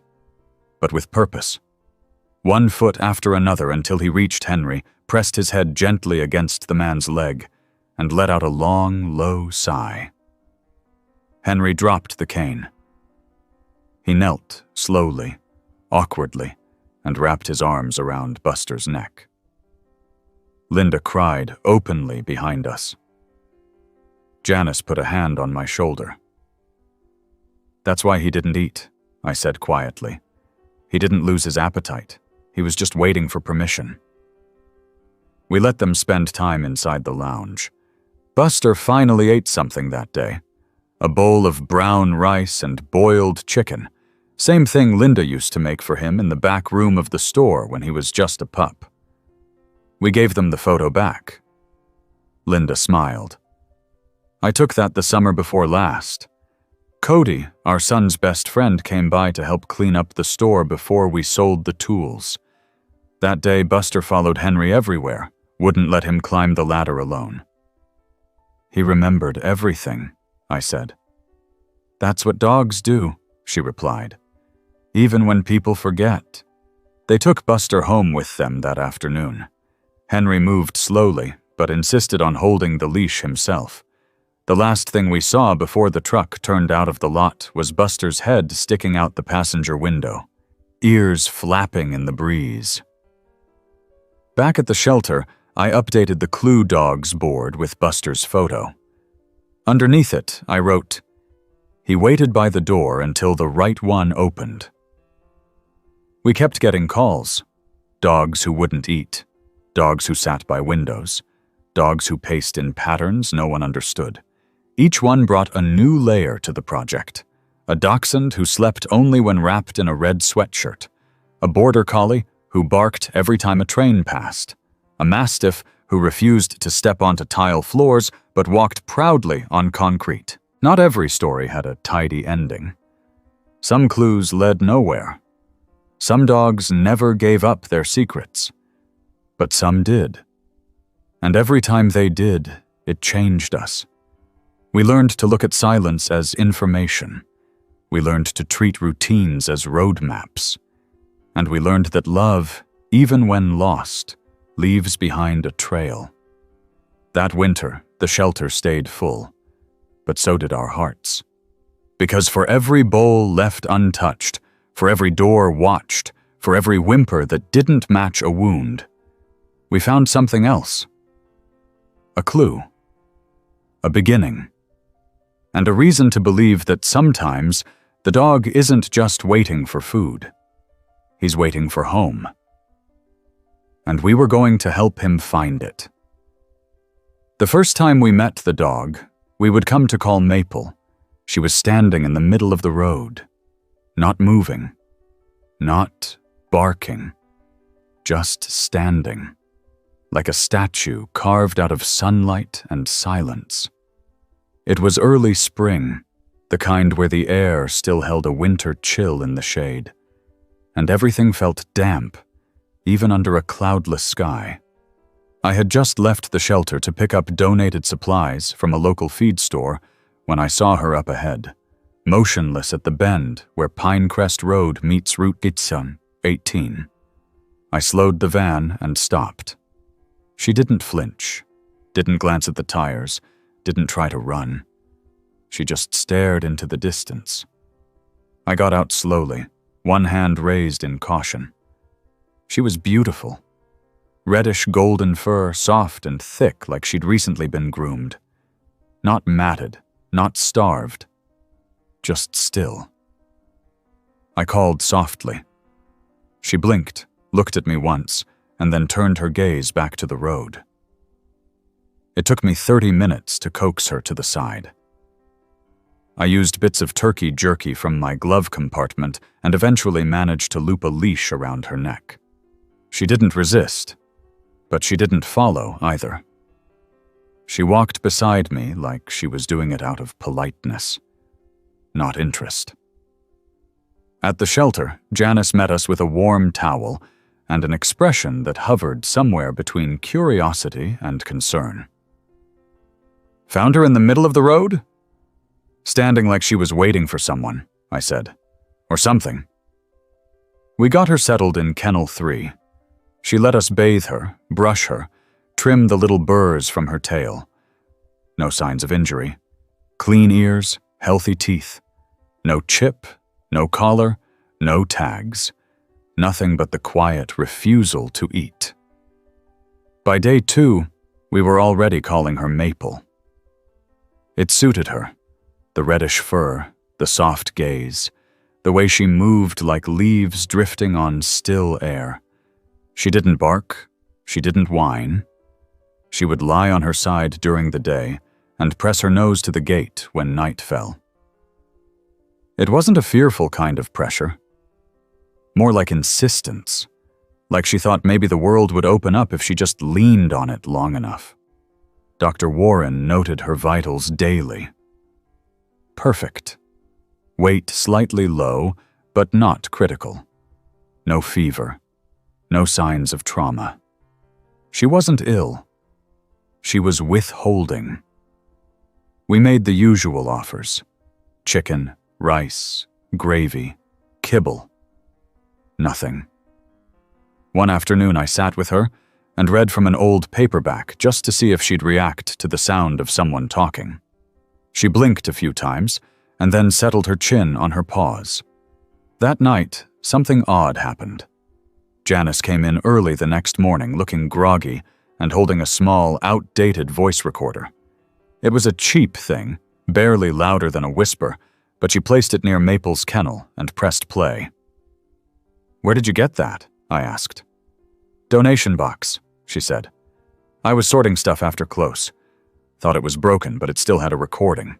Speaker 1: but with purpose. 1 foot after another until he reached Henry, pressed his head gently against the man's leg, and let out a long, low sigh. Henry dropped the cane. He knelt, slowly, awkwardly, and wrapped his arms around Buster's neck. Linda cried openly behind us. Janice put a hand on my shoulder. "That's why he didn't eat," I said quietly. "He didn't lose his appetite. He was just waiting for permission." We let them spend time inside the lounge. Buster finally ate something that day. A bowl of brown rice and boiled chicken. Same thing Linda used to make for him in the back room of the store when he was just a pup. We gave them the photo back. Linda smiled. "I took that the summer before last. Cody, our son's best friend, came by to help clean up the store before we sold the tools. That day, Buster followed Henry everywhere, wouldn't let him climb the ladder alone." "He remembered everything," I said. "That's what dogs do," she replied. "Even when people forget." They took Buster home with them that afternoon. Henry moved slowly, but insisted on holding the leash himself. The last thing we saw before the truck turned out of the lot was Buster's head sticking out the passenger window, ears flapping in the breeze. Back at the shelter, I updated the Clue Dogs board with Buster's photo. Underneath it, I wrote, "He waited by the door until the right one opened." We kept getting calls. Dogs who wouldn't eat. Dogs who sat by windows. Dogs who paced in patterns no one understood. Each one brought a new layer to the project. A dachshund who slept only when wrapped in a red sweatshirt. A border collie who barked every time a train passed. A mastiff who refused to step onto tile floors but walked proudly on concrete. Not every story had a tidy ending. Some clues led nowhere. Some dogs never gave up their secrets. But some did. And every time they did, it changed us. We learned to look at silence as information. We learned to treat routines as roadmaps. And we learned that love, even when lost, leaves behind a trail. That winter, the shelter stayed full, but so did our hearts. Because for every bowl left untouched, for every door watched, for every whimper that didn't match a wound, we found something else. A clue. A beginning. And a reason to believe that sometimes the dog isn't just waiting for food. He's waiting for home. And we were going to help him find it. The first time we met the dog, we would come to call Maple. She was standing in the middle of the road, not moving, not barking, just standing, like a statue carved out of sunlight and silence. It was early spring, the kind where the air still held a winter chill in the shade, and everything felt damp, even under a cloudless sky. I had just left the shelter to pick up donated supplies from a local feed store when I saw her up ahead, motionless at the bend where Pinecrest Road meets Route 18. I slowed the van and stopped. She didn't flinch, didn't glance at the tires, didn't try to run. She just stared into the distance. I got out slowly, one hand raised in caution. She was beautiful. Reddish golden fur, soft and thick like she'd recently been groomed. Not matted, not starved, just still. I called softly. She blinked, looked at me once, and then turned her gaze back to the road. It took me 30 minutes to coax her to the side. I used bits of turkey jerky from my glove compartment and eventually managed to loop a leash around her neck. She didn't resist, but she didn't follow either. She walked beside me like she was doing it out of politeness, not interest. At the shelter, Janice met us with a warm towel and an expression that hovered somewhere between curiosity and concern. "Found her in the middle of the road?" "Standing like she was waiting for someone," I said. "Or something." We got her settled in Kennel 3. She let us bathe her, brush her, trim the little burrs from her tail. No signs of injury. Clean ears, healthy teeth. No chip, no collar, no tags. Nothing but the quiet refusal to eat. By day 2, we were already calling her Maple. It suited her. The reddish fur, the soft gaze, the way she moved like leaves drifting on still air. She didn't bark, she didn't whine. She would lie on her side during the day and press her nose to the gate when night fell. It wasn't a fearful kind of pressure, more like insistence, like she thought maybe the world would open up if she just leaned on it long enough. Dr. Warren noted her vitals daily. Perfect. Weight slightly low, but not critical. No fever. No signs of trauma. She wasn't ill. She was withholding. We made the usual offers. Chicken, rice, gravy, kibble. Nothing. One afternoon I sat with her and read from an old paperback just to see if she'd react to the sound of someone talking. She blinked a few times and then settled her chin on her paws. That night, something odd happened. Janice came in early the next morning looking groggy and holding a small, outdated voice recorder. It was a cheap thing, barely louder than a whisper, but she placed it near Maple's kennel and pressed play. "Where did you get that?" I asked. "Donation box," she said. "I was sorting stuff after close. Thought it was broken, but it still had a recording."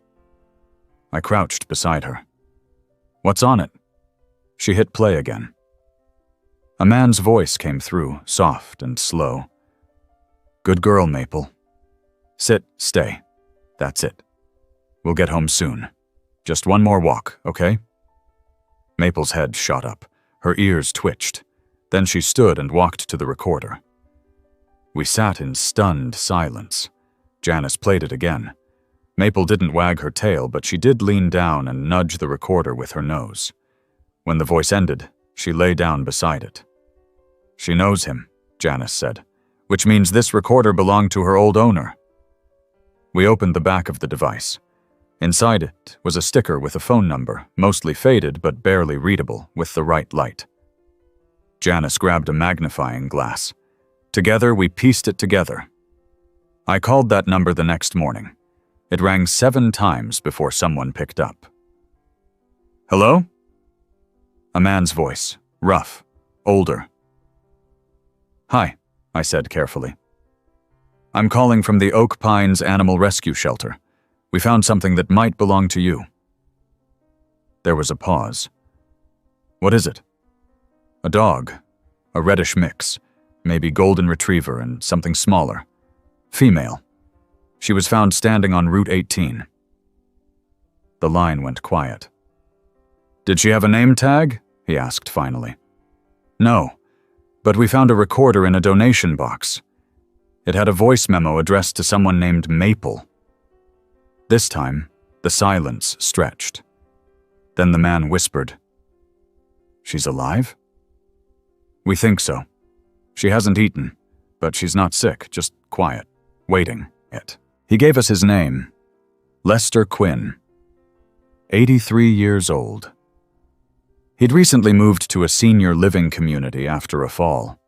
Speaker 1: I crouched beside her. "What's on it?" She hit play again. A man's voice came through, soft and slow. "Good girl, Maple. Sit, stay. That's it. We'll get home soon. Just one more walk, okay?" Maple's head shot up. Her ears twitched. Then she stood and walked to the recorder. We sat in stunned silence. Janice played it again. Maple didn't wag her tail, but she did lean down and nudge the recorder with her nose. When the voice ended, she lay down beside it. "She knows him," Janice said, "which means this recorder belonged to her old owner." We opened the back of the device. Inside it was a sticker with a phone number, mostly faded but barely readable, with the right light. Janice grabbed a magnifying glass. Together, we pieced it together. I called that number the next morning. It rang 7 times before someone picked up. "Hello?" A man's voice, rough, older. "Hi," I said carefully. "I'm calling from the Oak Pines Animal Rescue Shelter. We found something that might belong to you." There was a pause. "What is it?" "A dog. A reddish mix. Maybe golden retriever and something smaller. Female. She was found standing on Route 18. The line went quiet. "Did she have a name tag?" he asked finally. "No, but we found a recorder in a donation box. It had a voice memo addressed to someone named Maple." This time, the silence stretched. Then the man whispered, "She's alive?" "We think so. She hasn't eaten, but she's not sick, just quiet, waiting it." He gave us his name, Lester Quinn, 83 years old. He'd recently moved to a senior living community after a fall.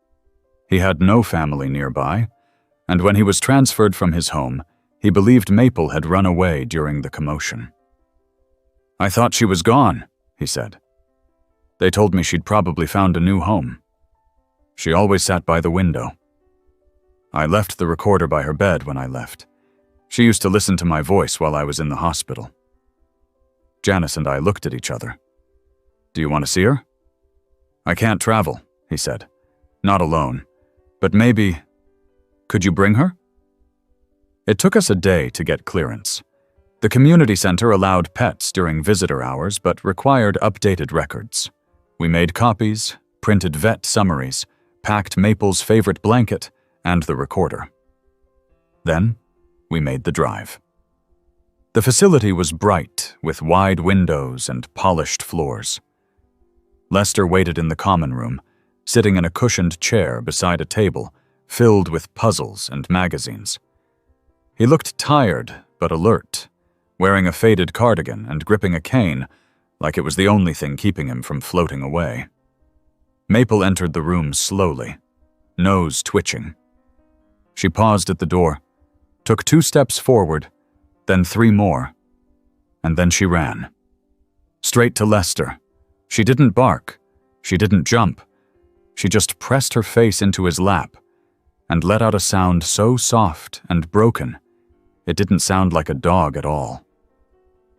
Speaker 1: He had no family nearby, and when he was transferred from his home, he believed Maple had run away during the commotion. "I thought she was gone," he said. "They told me she'd probably found a new home." She always sat by the window. I left the recorder by her bed when I left. She used to listen to my voice while I was in the hospital. Janice and I looked at each other. Do you want to see her? I can't travel, he said. Not alone. But maybe... Could you bring her? It took us a day to get clearance. The community center allowed pets during visitor hours but required updated records. We made copies, printed vet summaries, packed Maple's favorite blanket, and the recorder. Then, we made the drive. The facility was bright, with wide windows and polished floors. Lester waited in the common room, sitting in a cushioned chair beside a table filled with puzzles and magazines. He looked tired but alert, wearing a faded cardigan and gripping a cane like it was the only thing keeping him from floating away. Maple entered the room slowly, nose twitching. She paused at the door, took 2 steps forward, then 3 more, and then she ran. Straight to Lester. She didn't bark. She didn't jump. She just pressed her face into his lap and let out a sound so soft and broken, it didn't sound like a dog at all.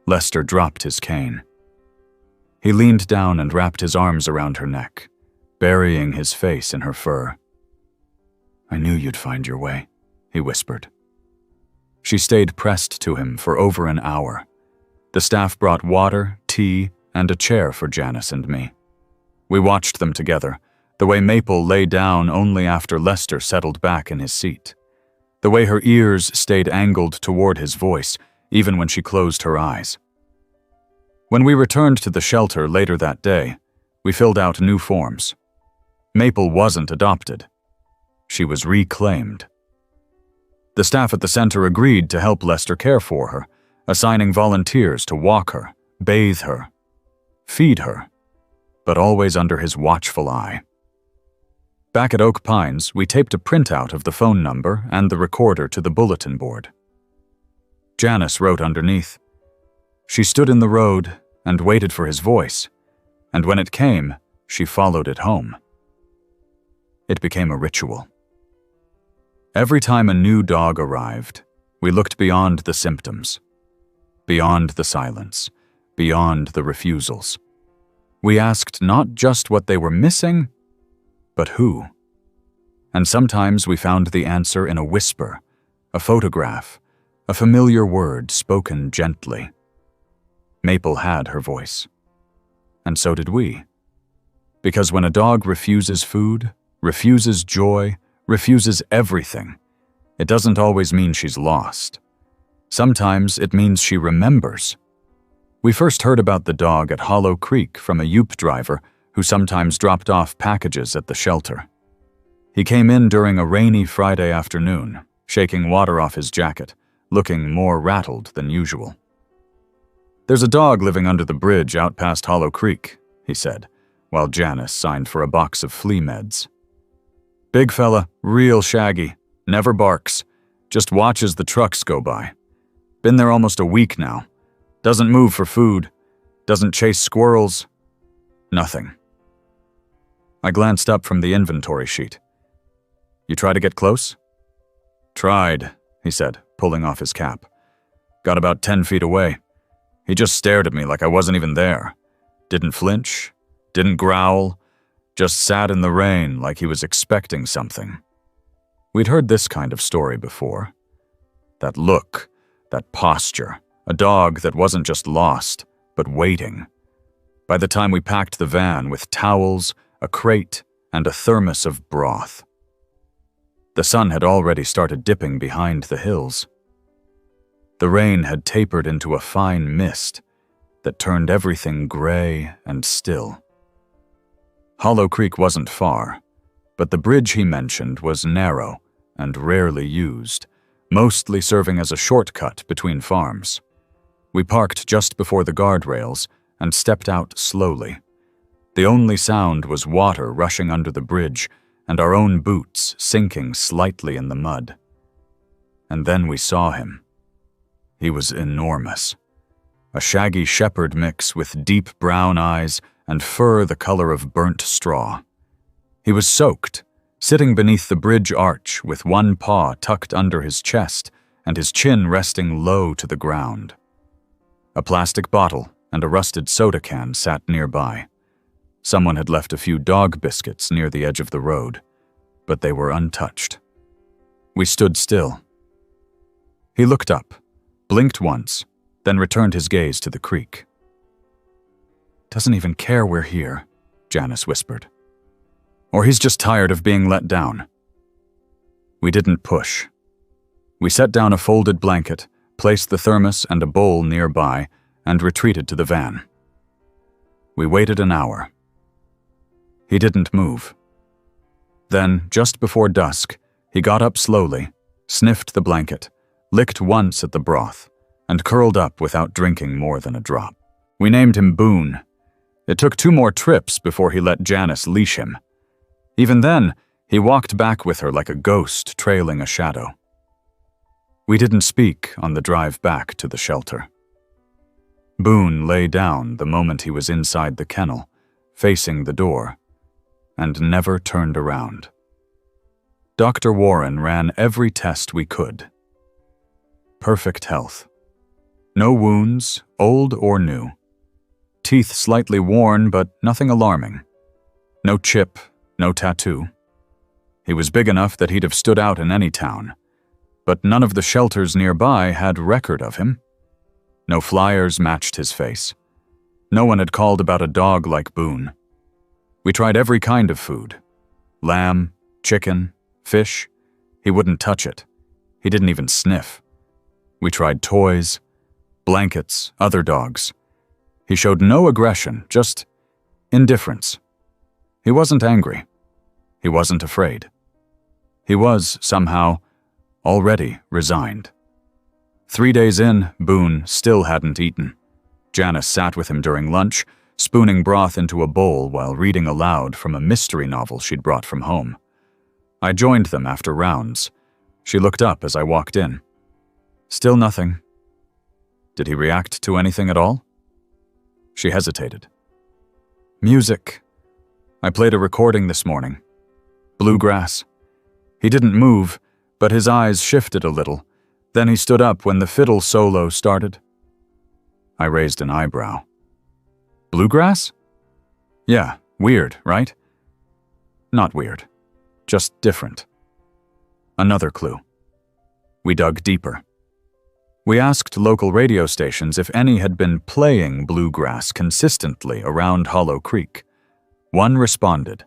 Speaker 1: Lester dropped his cane. He leaned down and wrapped his arms around her neck, burying his face in her fur. I knew you'd find your way, he whispered. She stayed pressed to him for over an hour. The staff brought water, tea, and a chair for Janice and me. We watched them together, the way Maple lay down only after Lester settled back in his seat. The way her ears stayed angled toward his voice, even when she closed her eyes. When we returned to the shelter later that day, we filled out new forms. Maple wasn't adopted. She was reclaimed. The staff at the center agreed to help Lester care for her, assigning volunteers to walk her, bathe her, feed her, but always under his watchful eye. Back at Oak Pines, we taped a printout of the phone number and the recorder to the bulletin board. Janice wrote underneath. She stood in the road and waited for his voice, and when it came, she followed it home. It became a ritual. Every time a new dog arrived, we looked beyond the symptoms, beyond the silence, beyond the refusals. We asked not just what they were missing, but who. And sometimes we found the answer in a whisper, a photograph, a familiar word spoken gently. Maple had her voice. And so did we. Because when a dog refuses food, refuses joy, refuses everything, it doesn't always mean she's lost. Sometimes it means she remembers. We first heard about the dog at Hollow Creek from a Yoop driver who sometimes dropped off packages at the shelter. He came in during a rainy Friday afternoon, shaking water off his jacket, looking more rattled than usual. There's a dog living under the bridge out past Hollow Creek, he said, while Janice signed for a box of flea meds. Big fella, real shaggy, never barks, just watches the trucks go by. Been there almost a week now. Doesn't move for food, doesn't chase squirrels, nothing. I glanced up from the inventory sheet. You try to get close? Tried, he said, pulling off his cap. Got about 10 feet away. He just stared at me like I wasn't even there. Didn't flinch, didn't growl, just sat in the rain like he was expecting something. We'd heard this kind of story before. That look, that posture, a dog that wasn't just lost, but waiting. By the time we packed the van with towels, a crate, and a thermos of broth. The sun had already started dipping behind the hills. The rain had tapered into a fine mist that turned everything gray and still. Hollow Creek wasn't far, but the bridge he mentioned was narrow and rarely used, mostly serving as a shortcut between farms. We parked just before the guardrails and stepped out slowly. The only sound was water rushing under the bridge and our own boots sinking slightly in the mud. And then we saw him. He was enormous. A shaggy shepherd mix with deep brown eyes and fur the color of burnt straw. He was soaked, sitting beneath the bridge arch with one paw tucked under his chest and his chin resting low to the ground. A plastic bottle and a rusted soda can sat nearby. Someone had left a few dog biscuits near the edge of the road, but they were untouched. We stood still. He looked up, blinked once, then returned his gaze to the creek. "Doesn't even care we're here," Janice whispered. "Or he's just tired of being let down." We didn't push. We set down a folded blanket, placed the thermos and a bowl nearby, and retreated to the van. We waited an hour. He didn't move. Then, just before dusk, he got up slowly, sniffed the blanket, licked once at the broth, and curled up without drinking more than a drop. We named him Boon. It took 2 more trips before he let Janice leash him. Even then, he walked back with her like a ghost trailing a shadow. We didn't speak on the drive back to the shelter. Boon lay down the moment he was inside the kennel, facing the door, and never turned around. Dr. Warren ran every test we could. Perfect health. No wounds, old or new. Teeth slightly worn, but nothing alarming. No chip, no tattoo. He was big enough that he'd have stood out in any town, but none of the shelters nearby had record of him. No flyers matched his face. No one had called about a dog like Boon. We tried every kind of food. Lamb, chicken, fish. He wouldn't touch it. He didn't even sniff. We tried toys, blankets, other dogs. He showed no aggression, just indifference. He wasn't angry. He wasn't afraid. He was, somehow, already resigned. 3 days in, Boon still hadn't eaten. Janice sat with him during lunch, spooning broth into a bowl while reading aloud from a mystery novel she'd brought from home. I joined them after rounds. She looked up as I walked in. Still nothing. Did he react to anything at all? She hesitated. Music. I played a recording this morning. Bluegrass. He didn't move, but his eyes shifted a little. Then he stood up when the fiddle solo started. I raised an eyebrow. Bluegrass? Yeah, weird, right? Not weird. Just different. Another clue. We dug deeper. We asked local radio stations if any had been playing bluegrass consistently around Hollow Creek. One responded.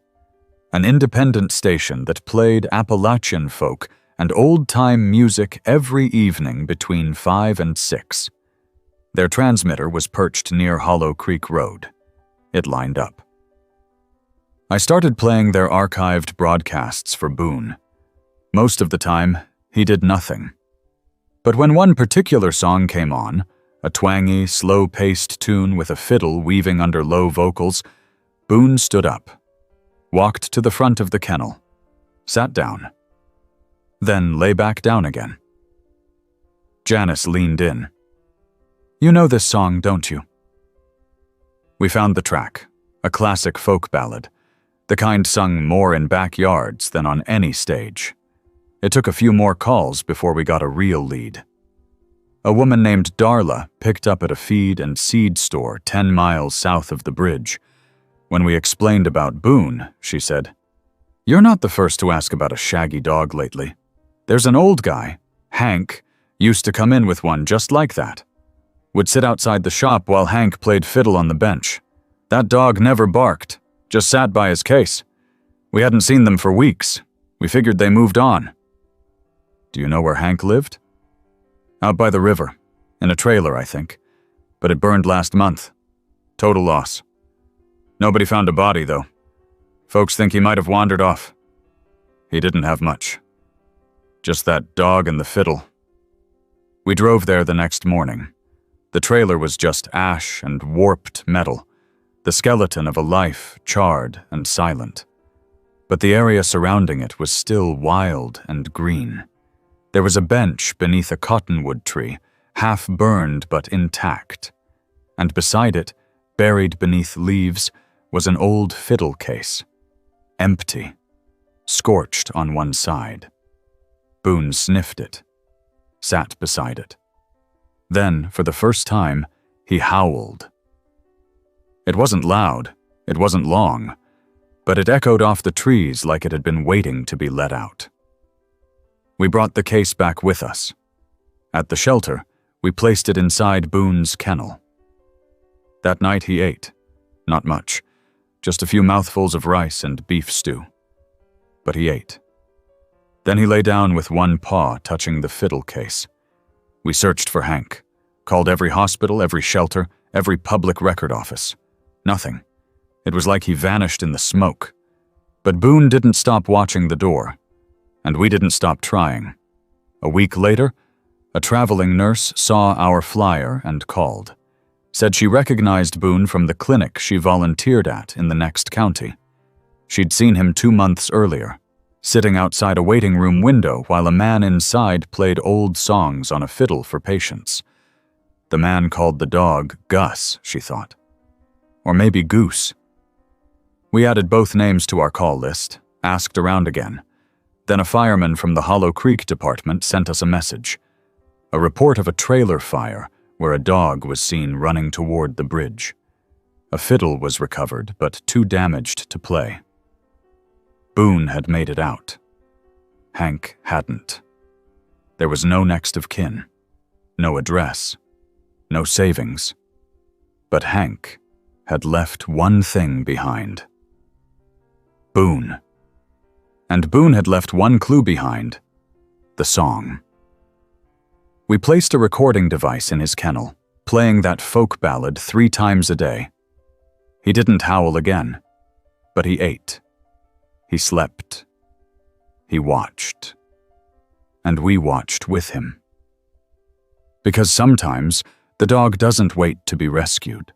Speaker 1: An independent station that played Appalachian folk and old-time music every evening between 5 and 6. Their transmitter was perched near Hollow Creek Road. It lined up. I started playing their archived broadcasts for Boon. Most of the time, he did nothing. But when one particular song came on, a twangy, slow-paced tune with a fiddle weaving under low vocals, Boon stood up, walked to the front of the kennel, sat down, then lay back down again. Janice leaned in. You know this song, don't you? We found the track, a classic folk ballad, the kind sung more in backyards than on any stage. It took a few more calls before we got a real lead. A woman named Darla picked up at a feed and seed store 10 miles south of the bridge. When we explained about Boon, she said, You're not the first to ask about a shaggy dog lately. There's an old guy, Hank, used to come in with one just like that. Would sit outside the shop while Hank played fiddle on the bench. That dog never barked, just sat by his case. We hadn't seen them for weeks. We figured they moved on. Do you know where Hank lived? Out by the river, in a trailer, I think. But it burned last month. Total loss. Nobody found a body, though. Folks think he might have wandered off. He didn't have much. Just that dog and the fiddle. We drove there the next morning. The trailer was just ash and warped metal, the skeleton of a life charred and silent. But the area surrounding it was still wild and green. There was a bench beneath a cottonwood tree, half burned but intact. And beside it, buried beneath leaves, was an old fiddle case. Empty. scorched on one side. Boon sniffed it, sat beside it. Then, for the first time, he howled. It wasn't loud, it wasn't long, but it echoed off the trees like it had been waiting to be let out. We brought the case back with us. At the shelter, we placed it inside Boon's kennel. That night he ate. Not much, just a few mouthfuls of rice and beef stew. But he ate. Then he lay down with one paw touching the fiddle case. We searched for Hank, called every hospital, every shelter, every public record office. Nothing. It was like he vanished in the smoke. But Boon didn't stop watching the door, and we didn't stop trying. A week later, a traveling nurse saw our flyer and called. Said she recognized Boon from the clinic she volunteered at in the next county. She'd seen him 2 months earlier, sitting outside a waiting room window while a man inside played old songs on a fiddle for patients. The man called the dog Gus, she thought. Or maybe Goose. We added both names to our call list, asked around again. Then a fireman from the Hollow Creek department sent us a message. A report of a trailer fire where a dog was seen running toward the bridge. A fiddle was recovered, but too damaged to play. Boon had made it out. Hank hadn't. There was no next of kin, no address, no savings. But Hank had left one thing behind. Boon. And Boon had left one clue behind: the song. We placed a recording device in his kennel, playing that folk ballad 3 times a day. He didn't howl again, but he ate. He slept. He watched. And we watched with him. Because sometimes the dog doesn't wait to be rescued.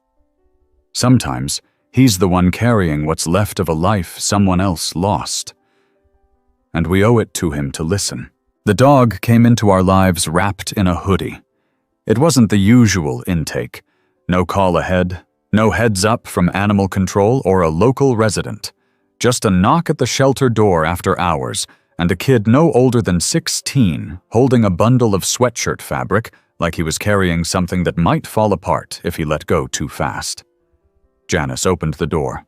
Speaker 1: Sometimes he's the one carrying what's left of a life someone else lost. And we owe it to him to listen. The dog came into our lives wrapped in a hoodie. It wasn't the usual intake. No call ahead, no heads up from animal control or a local resident. Just a knock at the shelter door after hours, and a kid no older than 16 holding a bundle of sweatshirt fabric like he was carrying something that might fall apart if he let go too fast. Janice opened the door.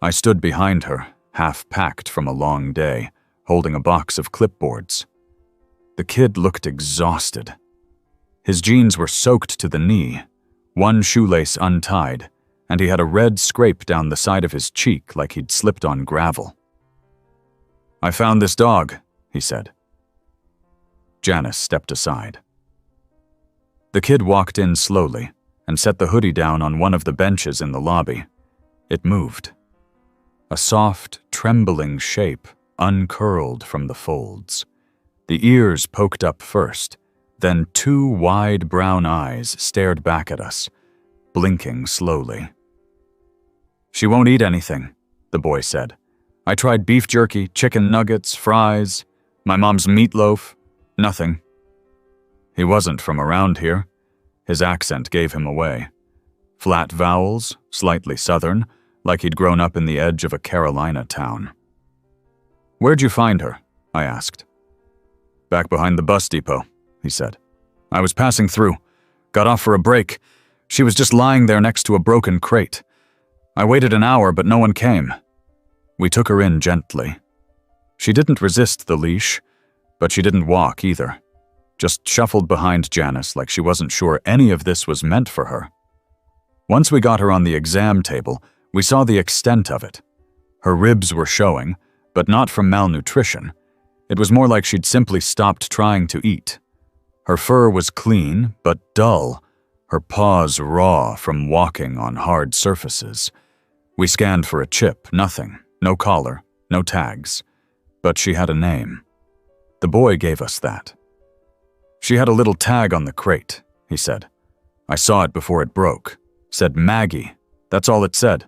Speaker 1: I stood behind her, half-packed from a long day, holding a box of clipboards. The kid looked exhausted. His jeans were soaked to the knee, one shoelace untied, and he had a red scrape down the side of his cheek like he'd slipped on gravel. "I found this dog," he said. Janice stepped aside. The kid walked in slowly and set the hoodie down on one of the benches in the lobby. It moved. A soft, trembling shape uncurled from the folds. The ears poked up first, then 2 wide brown eyes stared back at us, blinking slowly. "She won't eat anything," the boy said. "I tried beef jerky, chicken nuggets, fries, my mom's meatloaf, nothing." He wasn't from around here. His accent gave him away. Flat vowels, slightly southern, like he'd grown up in the edge of a Carolina town. "Where'd you find her?" I asked. "Back behind the bus depot," he said. "I was passing through. Got off for a break. She was just lying there next to a broken crate. I waited an hour, but no one came. We took her in gently. She didn't resist the leash, but she didn't walk either. Just shuffled behind Janice like she wasn't sure any of this was meant for her. Once we got her on the exam table, we saw the extent of it. Her ribs were showing, but not from malnutrition. It was more like she'd simply stopped trying to eat. Her fur was clean, but dull, her paws raw from walking on hard surfaces. We scanned for a chip, nothing, no collar, no tags. But she had a name. The boy gave us that. "She had a little tag on the crate," he said. "I saw it before it broke. Said Maggie. That's all it said."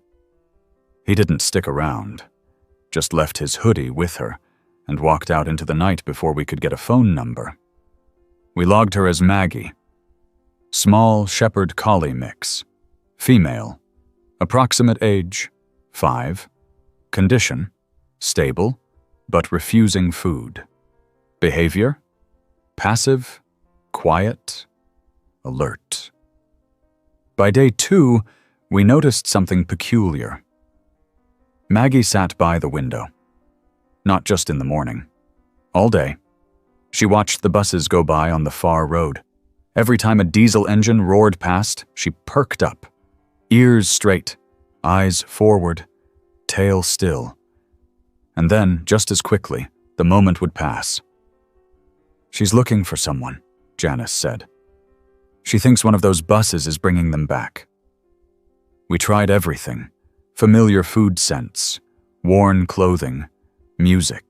Speaker 1: He didn't stick around, just left his hoodie with her and walked out into the night before we could get a phone number. We logged her as Maggie. Small shepherd collie mix. Female. Approximate age, 5. Condition, stable. but refusing food. Behavior? Passive, quiet, alert. By day 2, we noticed something peculiar. Maggie sat by the window. Not just in the morning. All day. She watched the buses go by on the far road. Every time a diesel engine roared past, she perked up. Ears straight, eyes forward, tail still. And then, just as quickly, the moment would pass. "She's looking for someone," Janice said. "She thinks one of those buses is bringing them back." We tried everything. Familiar food scents, worn clothing, music.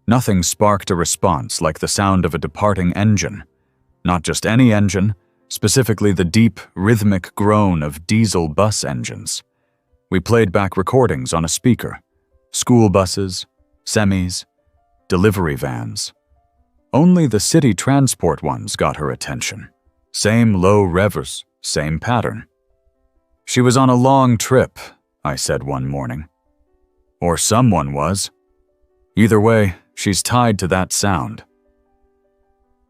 Speaker 1: Nothing sparked a response like the sound of a departing engine. Not just any engine, specifically the deep, rhythmic groan of diesel bus engines. We played back recordings on a speaker. School buses, semis, delivery vans. Only the city transport ones got her attention. Same low revers, same pattern. "She was on a long trip," I said one morning. Or someone was. Either way, she's tied to that sound.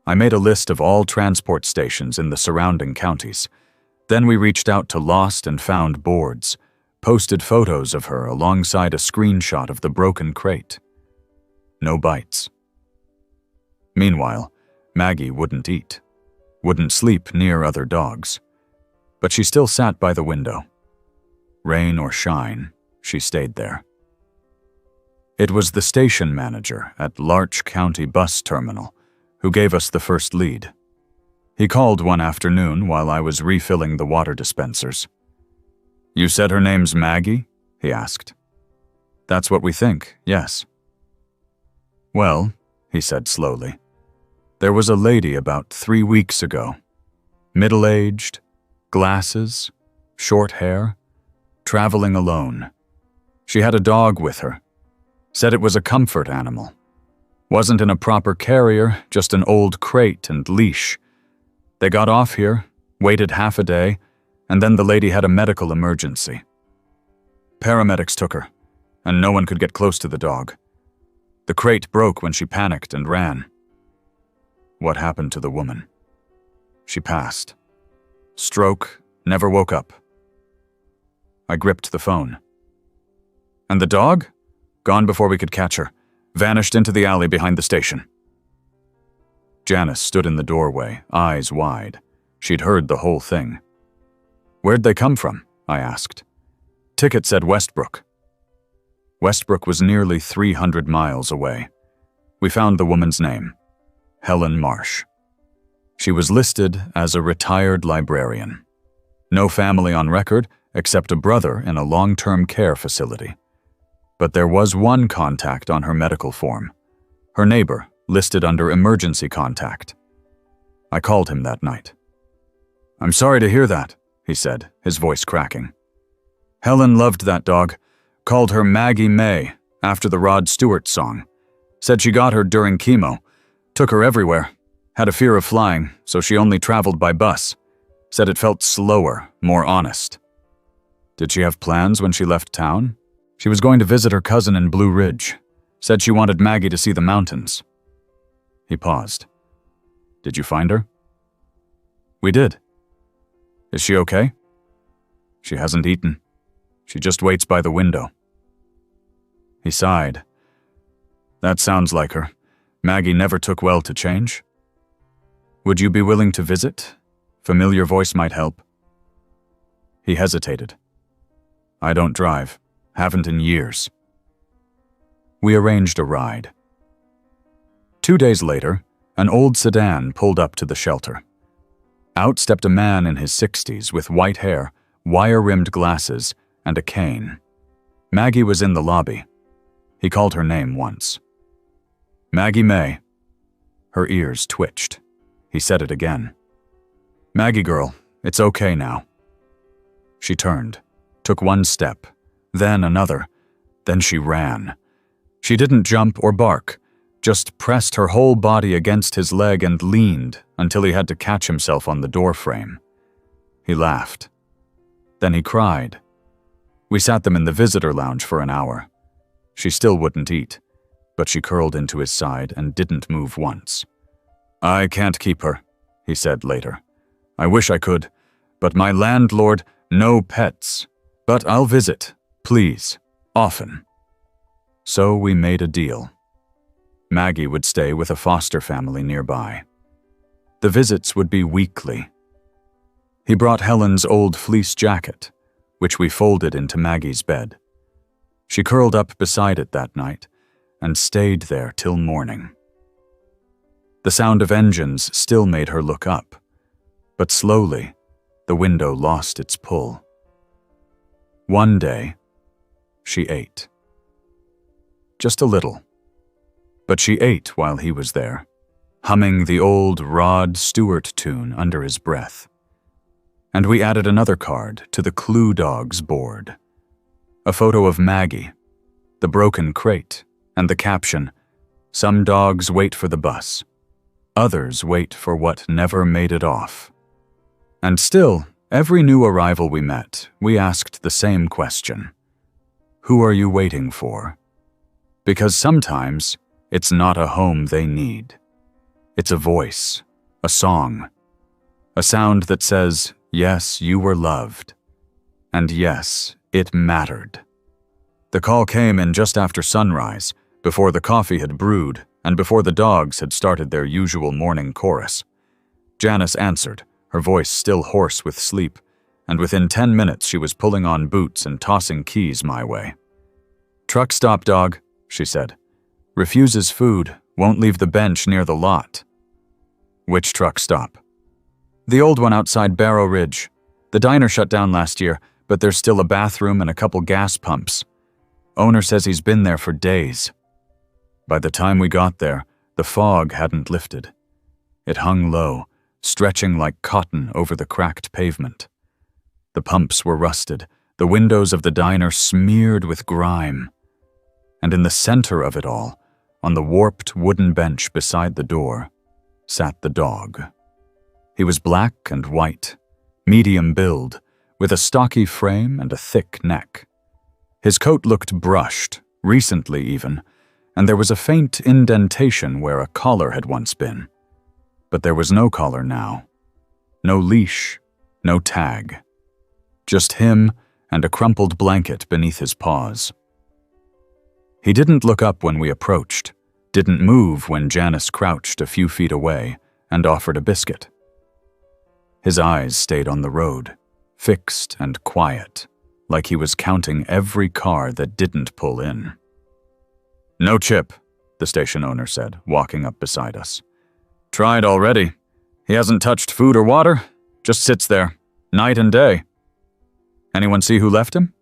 Speaker 1: I made a list of all transport stations in the surrounding counties. Then we reached out to lost and found boards, posted photos of her alongside a screenshot of the broken crate. No bites. Meanwhile, Maggie wouldn't eat, wouldn't sleep near other dogs. But she still sat by the window. Rain or shine, she stayed there. It was the station manager at Larch County Bus Terminal who gave us the first lead. He called one afternoon while I was refilling the water dispensers. "You said her name's Maggie?" he asked. "That's what we think, yes." "Well," he said slowly, "there was a lady about 3 weeks ago. Middle-aged, glasses, short hair, traveling alone. She had a dog with her. Said it was a comfort animal. Wasn't in a proper carrier, just an old crate and leash. They got off here, waited half a day, and then the lady had a medical emergency. Paramedics took her, and no one could get close to the dog. The crate broke when she panicked and ran." "What happened to the woman?" "She passed. Stroke, never woke up." I gripped the phone. "And the dog?" "Gone before we could catch her. Vanished into the alley behind the station." Janice stood in the doorway, eyes wide. She'd heard the whole thing. "Where'd they come from?" I asked. "Ticket said Westbrook." Westbrook was nearly 300 miles away. We found the woman's name, Helen Marsh. She was listed as a retired librarian. No family on record except a brother in a long-term care facility. But there was one contact on her medical form. Her neighbor, listed under emergency contact. I called him that night. "I'm sorry to hear that," he said, his voice cracking. "Helen loved that dog. Called her Maggie May, after the Rod Stewart song. Said she got her during chemo. Took her everywhere. Had a fear of flying, so she only traveled by bus. Said it felt slower, more honest." "Did she have plans when she left town?" "She was going to visit her cousin in Blue Ridge. Said she wanted Maggie to see the mountains." He paused. "Did you find her?" "We did." "Is she okay?" "She hasn't eaten. She just waits by the window." He sighed. "That sounds like her. Maggie never took well to change." "Would you be willing to visit? Familiar voice might help." He hesitated. "I don't drive. Haven't in years." We arranged a ride. 2 days later, an old sedan pulled up to the shelter. Out stepped a man in his 60s with white hair, wire-rimmed glasses, and a cane. Maggie was in the lobby. He called her name once. "Maggie May." Her ears twitched. He said it again. "Maggie girl, it's okay now." She turned, took one step, then another, then she ran. She didn't jump or bark, just pressed her whole body against his leg and leaned until he had to catch himself on the doorframe. He laughed. Then he cried. We sat them in the visitor lounge for an hour. She still wouldn't eat. but she curled into his side and didn't move once. "I can't keep her," he said later. "I wish I could, but my landlord, no pets. But I'll visit, please, often." So we made a deal. Maggie would stay with a foster family nearby. The visits would be weekly. He brought Helen's old fleece jacket, which we folded into Maggie's bed. She curled up beside it that night and stayed there till morning. The sound of engines still made her look up, but slowly the window lost its pull. One day, she ate. Just a little. But she ate while he was there, humming the old Rod Stewart tune under his breath. And we added another card to the Clue Dogs board. A photo of Maggie, the broken crate, and the caption, "Some dogs wait for the bus. Others wait for what never made it off." And still, every new arrival we met, we asked the same question. Who are you waiting for? Because sometimes it's not a home they need. It's a voice, a song, a sound that says, yes, you were loved, and yes, it mattered. The call came in just after sunrise, before the coffee had brewed, and before the dogs had started their usual morning chorus. Janice answered, her voice still hoarse with sleep, and within 10 minutes she was pulling on boots and tossing keys my way. "Truck stop, dog," she said. "Refuses food, won't leave the bench near the lot." "Which truck stop?" "The old one outside Barrow Ridge. The diner shut down last year, but there's still a bathroom and a couple gas pumps. Owner says he's been there for days." By the time we got there, the fog hadn't lifted. It hung low, stretching like cotton over the cracked pavement. The pumps were rusted, the windows of the diner smeared with grime. And in the center of it all, on the warped wooden bench beside the door, sat the dog. He was black and white, medium build, with a stocky frame and a thick neck. His coat looked brushed, recently even, and there was a faint indentation where a collar had once been. But there was no collar now. No leash, no tag. Just him and a crumpled blanket beneath his paws. He didn't look up when we approached, didn't move when Janice crouched a few feet away and offered a biscuit. His eyes stayed on the road, fixed and quiet, like he was counting every car that didn't pull in. "No Chip," the station owner said, walking up beside us. "Tried already. He hasn't touched food or water, just sits there, night and day." "Anyone see who left him?"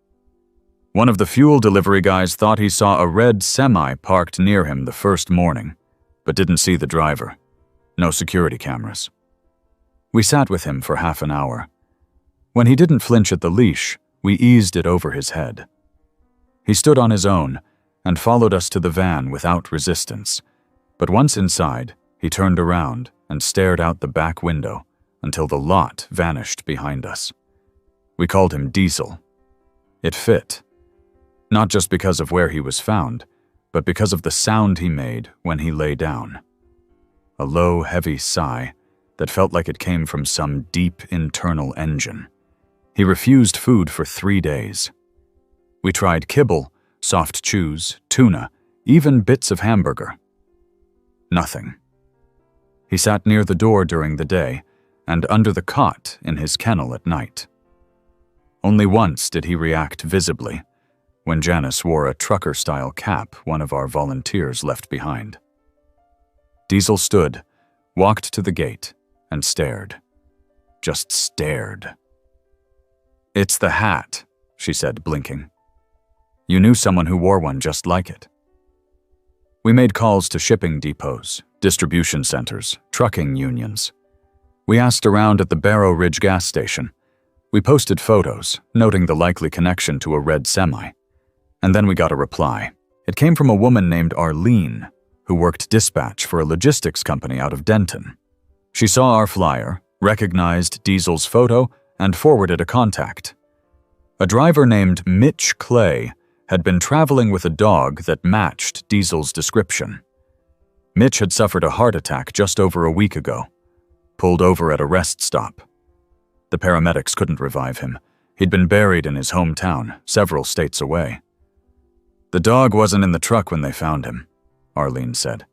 Speaker 1: "One of the fuel delivery guys thought he saw a red semi parked near him the first morning, but didn't see the driver. No security cameras." We sat with him for half an hour. When he didn't flinch at the leash, we eased it over his head. He stood on his own and followed us to the van without resistance, but once inside, he turned around and stared out the back window until the lot vanished behind us. We called him Diesel. It fit. Not just because of where he was found, but because of the sound he made when he lay down. A low, heavy sigh that felt like it came from some deep internal engine. He refused food for 3 days. We tried kibble, soft chews, tuna, even bits of hamburger. Nothing. He sat near the door during the day and under the cot in his kennel at night. Only once did he react visibly, when Janice wore a trucker-style cap one of our volunteers left behind. Diesel stood, walked to the gate, and stared. Just stared. "It's the hat," she said, blinking. "You knew someone who wore one just like it." We made calls to shipping depots, distribution centers, trucking unions. We asked around at the Barrow Ridge gas station. We posted photos, noting the likely connection to a red semi. And then we got a reply. It came from a woman named Arlene, who worked dispatch for a logistics company out of Denton. She saw our flyer, recognized Diesel's photo, and forwarded a contact. A driver named Mitch Clay had been traveling with a dog that matched Diesel's description. Mitch had suffered a heart attack just over a week ago, pulled over at a rest stop. The paramedics couldn't revive him. He'd been buried in his hometown, several states away. The dog wasn't in the truck when they found him, Arlene said.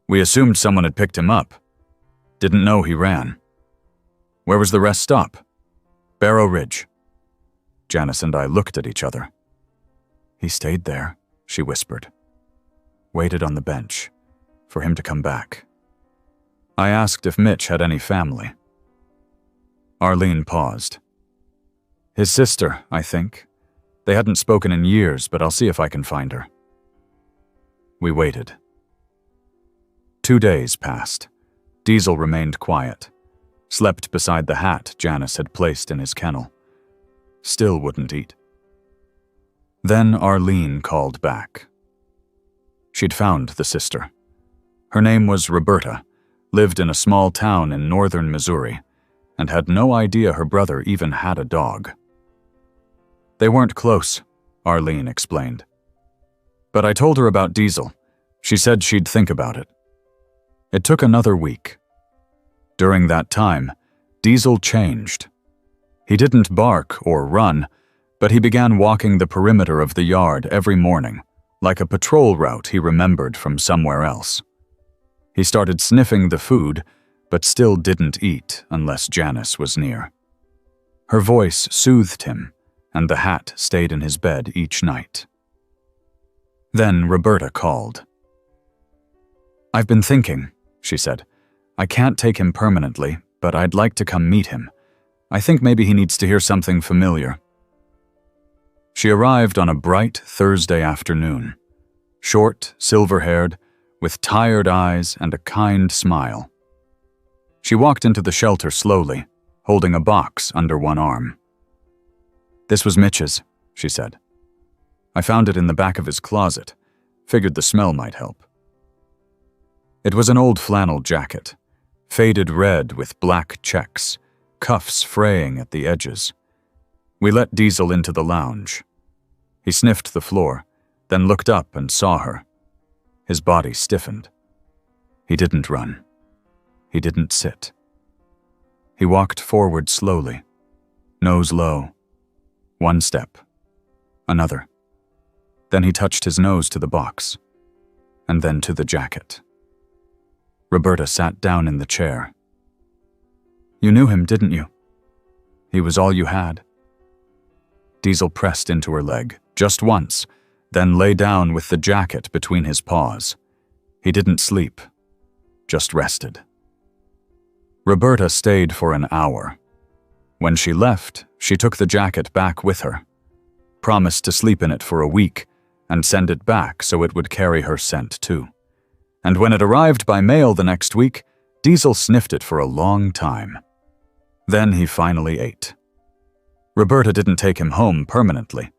Speaker 1: We assumed someone had picked him up. Didn't know he ran. Where was the rest stop? Barrow Ridge. Janice and I looked at each other. He stayed there, she whispered. Waited on the bench, for him to come back. I asked if Mitch had any family. Arlene paused. His sister, I think. They hadn't spoken in years, but I'll see if I can find her. We waited. 2 days passed. Diesel remained quiet, slept beside the hat Janice had placed in his kennel. Still wouldn't eat. Then Arlene called back. She'd found the sister. Her name was Roberta, lived in a small town in northern Missouri, and had no idea her brother even had a dog. They weren't close, Arlene explained. But I told her about Diesel. She said she'd think about it. It took another week. During that time, Diesel changed. He didn't bark or run, but he began walking the perimeter of the yard every morning, like a patrol route he remembered from somewhere else. He started sniffing the food, but still didn't eat unless Janice was near. Her voice soothed him, and the hat stayed in his bed each night. Then Roberta called. I've been thinking, she said. I can't take him permanently, but I'd like to come meet him. I think maybe he needs to hear something familiar. She arrived on a bright Thursday afternoon, short, silver-haired, with tired eyes and a kind smile. She walked into the shelter slowly, holding a box under one arm. This was Mitch's, she said. I found it in the back of his closet. Figured the smell might help. It was an old flannel jacket, faded red with black checks, cuffs fraying at the edges. We let Diesel into the lounge. He sniffed the floor, then looked up and saw her. His body stiffened. He didn't run. He didn't sit. He walked forward slowly, nose low. One step. Another. Then he touched his nose to the box, and then to the jacket. Roberta sat down in the chair. You knew him, didn't you? He was all you had. Diesel pressed into her leg, just once, then lay down with the jacket between his paws. He didn't sleep, just rested. Roberta stayed for an hour. When she left, she took the jacket back with her, promised to sleep in it for a week, and send it back so it would carry her scent too. And when it arrived by mail the next week, Diesel sniffed it for a long time. Then he finally ate. Roberta didn't take him home permanently,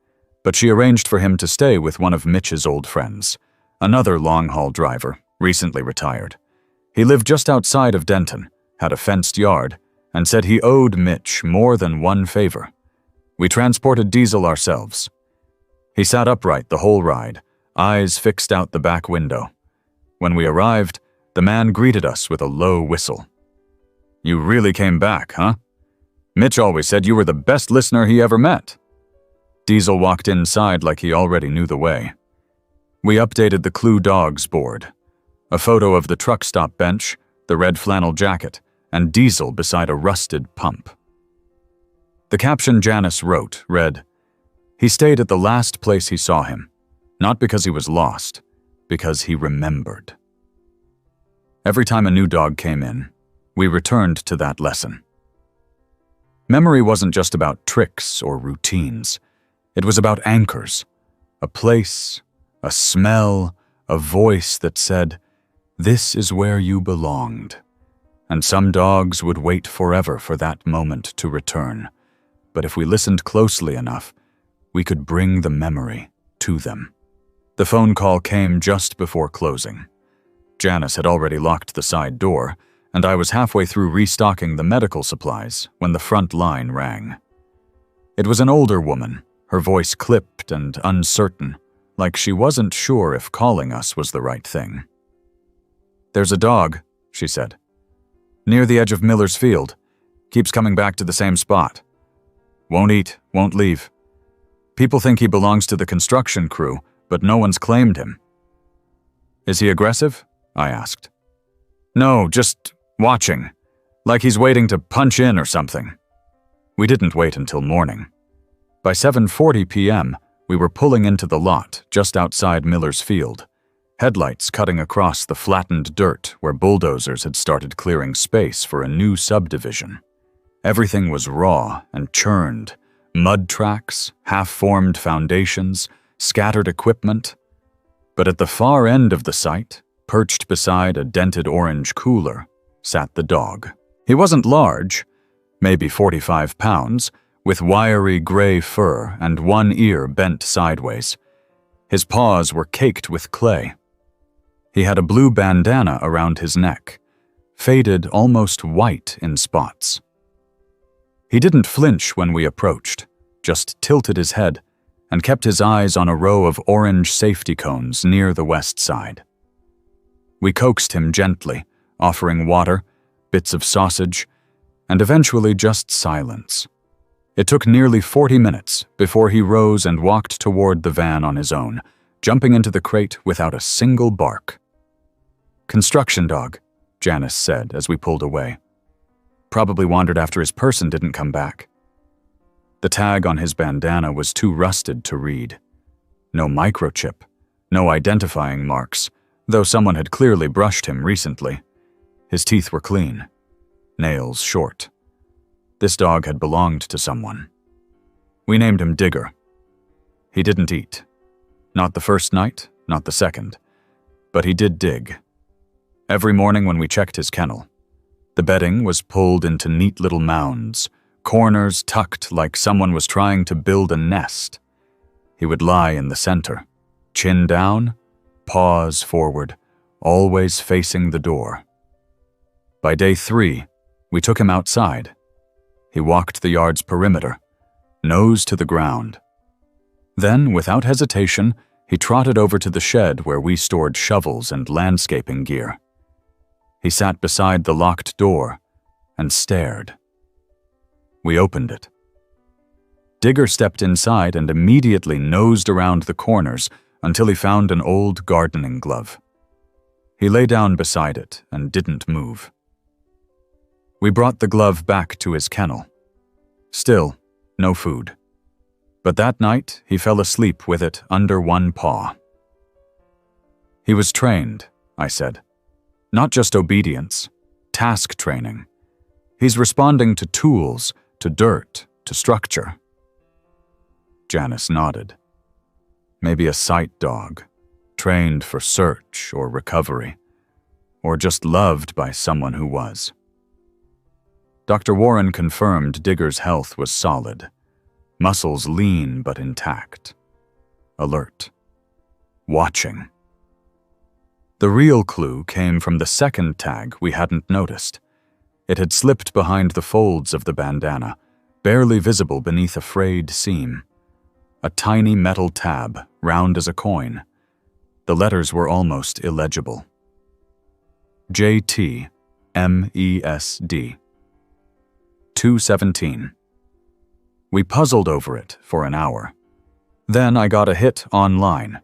Speaker 1: but she arranged for him to stay with one of Mitch's old friends, another long-haul driver, recently retired. He lived just outside of Denton, had a fenced yard, and said he owed Mitch more than one favor. We transported Diesel ourselves. He sat upright the whole ride, eyes fixed out the back window. When we arrived, the man greeted us with a low whistle. You really came back, huh? Mitch always said you were the best listener he ever met. Diesel walked inside like he already knew the way. We updated the Clue Dogs board. A photo of the truck stop bench, the red flannel jacket, and Diesel beside a rusted pump. The caption Janice wrote read, He stayed at the last place he saw him, not because he was lost, because he remembered. Every time a new dog came in, we returned to that lesson. Memory wasn't just about tricks or routines. It was about anchors, a place, a smell, a voice that said, "This is where you belonged." And some dogs would wait forever for that moment to return. But if we listened closely enough, we could bring the memory to them. The phone call came just before closing. Janice had already locked the side door, and I was halfway through restocking the medical supplies when the front line rang. It was an older woman, her voice clipped and uncertain, like she wasn't sure if calling us was the right thing. "There's a dog," she said. "Near the edge of Miller's Field. Keeps coming back to the same spot. Won't eat, won't leave. People think he belongs to the construction crew, but no one's claimed him." "Is he aggressive?" I asked. "No, just watching. Like he's waiting to punch in or something." We didn't wait until morning. By 7:40 p.m., we were pulling into the lot just outside Miller's Field, headlights cutting across the flattened dirt where bulldozers had started clearing space for a new subdivision. Everything was raw and churned, mud tracks, half-formed foundations, scattered equipment. But at the far end of the site, perched beside a dented orange cooler, sat the dog. He wasn't large, maybe 45 pounds, with wiry gray fur and one ear bent sideways. His paws were caked with clay. He had a blue bandana around his neck, faded almost white in spots. He didn't flinch when we approached, just tilted his head and kept his eyes on a row of orange safety cones near the west side. We coaxed him gently, offering water, bits of sausage, and eventually just silence. It took nearly 40 minutes before he rose and walked toward the van on his own, jumping into the crate without a single bark. "Construction dog," Janice said as we pulled away. "Probably wandered after his person didn't come back." The tag on his bandana was too rusted to read. No microchip, no identifying marks, though someone had clearly brushed him recently. His teeth were clean, nails short. This dog had belonged to someone. We named him Digger. He didn't eat. Not the first night, not the second. But he did dig. Every morning when we checked his kennel, the bedding was pulled into neat little mounds, corners tucked like someone was trying to build a nest. He would lie in the center, chin down, paws forward, always facing the door. By day 3, we took him outside. He walked the yard's perimeter, nose to the ground. Then, without hesitation, he trotted over to the shed where we stored shovels and landscaping gear. He sat beside the locked door and stared. We opened it. Digger stepped inside and immediately nosed around the corners until he found an old gardening glove. He lay down beside it and didn't move. We brought the glove back to his kennel. Still, no food. But that night, he fell asleep with it under one paw. "He was trained," I said. "Not just obedience, task training. He's responding to tools, to dirt, to structure." Janice nodded. Maybe a sight dog, trained for search or recovery, or just loved by someone who was. Dr. Warren confirmed Digger's health was solid, muscles lean but intact, alert, watching. The real clue came from the second tag we hadn't noticed. It had slipped behind the folds of the bandana, barely visible beneath a frayed seam. A tiny metal tab, round as a coin. The letters were almost illegible. JT, MESD. 217. We puzzled over it for an hour. Then I got a hit online.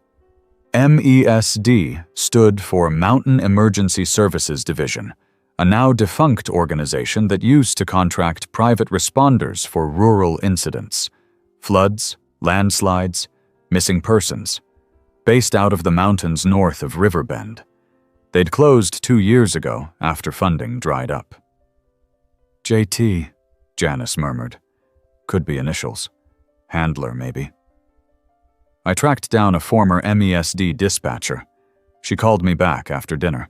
Speaker 1: MESD stood for Mountain Emergency Services Division, a now defunct organization that used to contract private responders for rural incidents, floods, landslides, missing persons, based out of the mountains north of Riverbend. They'd closed 2 years ago after funding dried up. JT, Janice murmured. Could be initials. Handler, maybe. I tracked down a former MESD dispatcher. She called me back after dinner.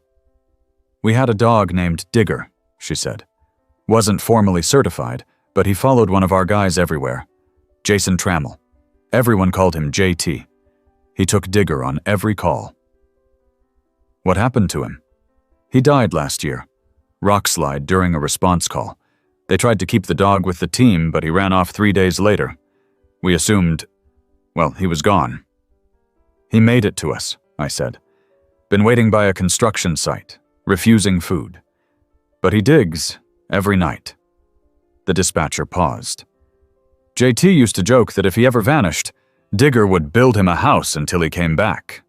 Speaker 1: "We had a dog named Digger," she said. "Wasn't formally certified, but he followed one of our guys everywhere. Jason Trammell. Everyone called him JT. He took Digger on every call." "What happened to him?" "He died last year. Rockslide during a response call. They tried to keep the dog with the team, but he ran off 3 days later. We assumed Well, he was gone. He made it to us, I said. Been waiting by a construction site, refusing food. But he digs every night. The dispatcher paused. JT used to joke that if he ever vanished, Digger would build him a house until he came back.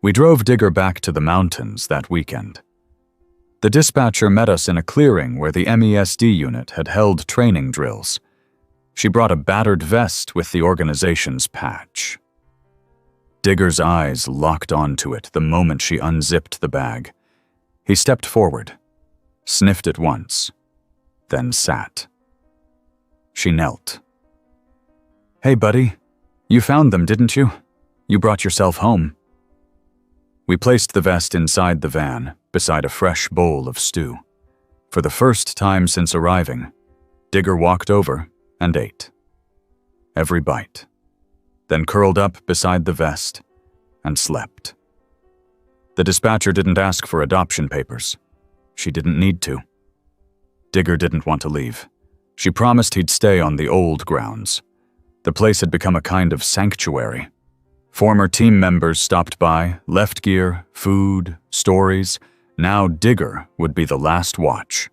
Speaker 1: We drove Digger back to the mountains that weekend. The dispatcher met us in a clearing where the MESD unit had held training drills. She brought a battered vest with the organization's patch. Digger's eyes locked onto it the moment she unzipped the bag. He stepped forward, sniffed it once, then sat. She knelt. "Hey, buddy, you found them, didn't you? You brought yourself home." We placed the vest inside the van, beside a fresh bowl of stew. For the first time since arriving, Digger walked over and ate. Every bite. Then curled up beside the vest and slept. The dispatcher didn't ask for adoption papers. She didn't need to. Digger didn't want to leave. She promised he'd stay on the old grounds. The place had become a kind of sanctuary. Former team members stopped by, left gear, food, stories. Now Digger would be the last watch.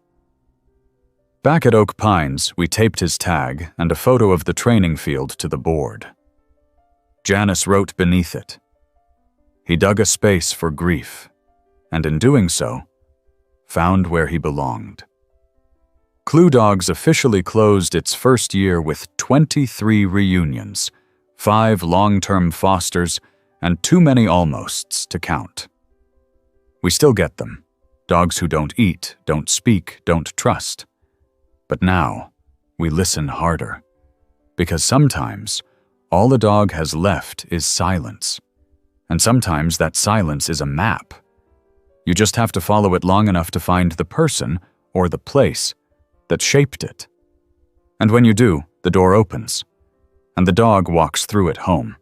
Speaker 1: Back at Oak Pines, we taped his tag and a photo of the training field to the board. Janice wrote beneath it, "He dug a space for grief, and in doing so, found where he belonged." Clue Dogs officially closed its first year with 23 reunions, 5 long-term fosters, and too many almosts to count. We still get them. Dogs who don't eat, don't speak, don't trust. But now, we listen harder. Because sometimes, all a dog has left is silence. And sometimes that silence is a map. You just have to follow it long enough to find the person, or the place, that shaped it. And when you do, the door opens, and the dog walks through it home.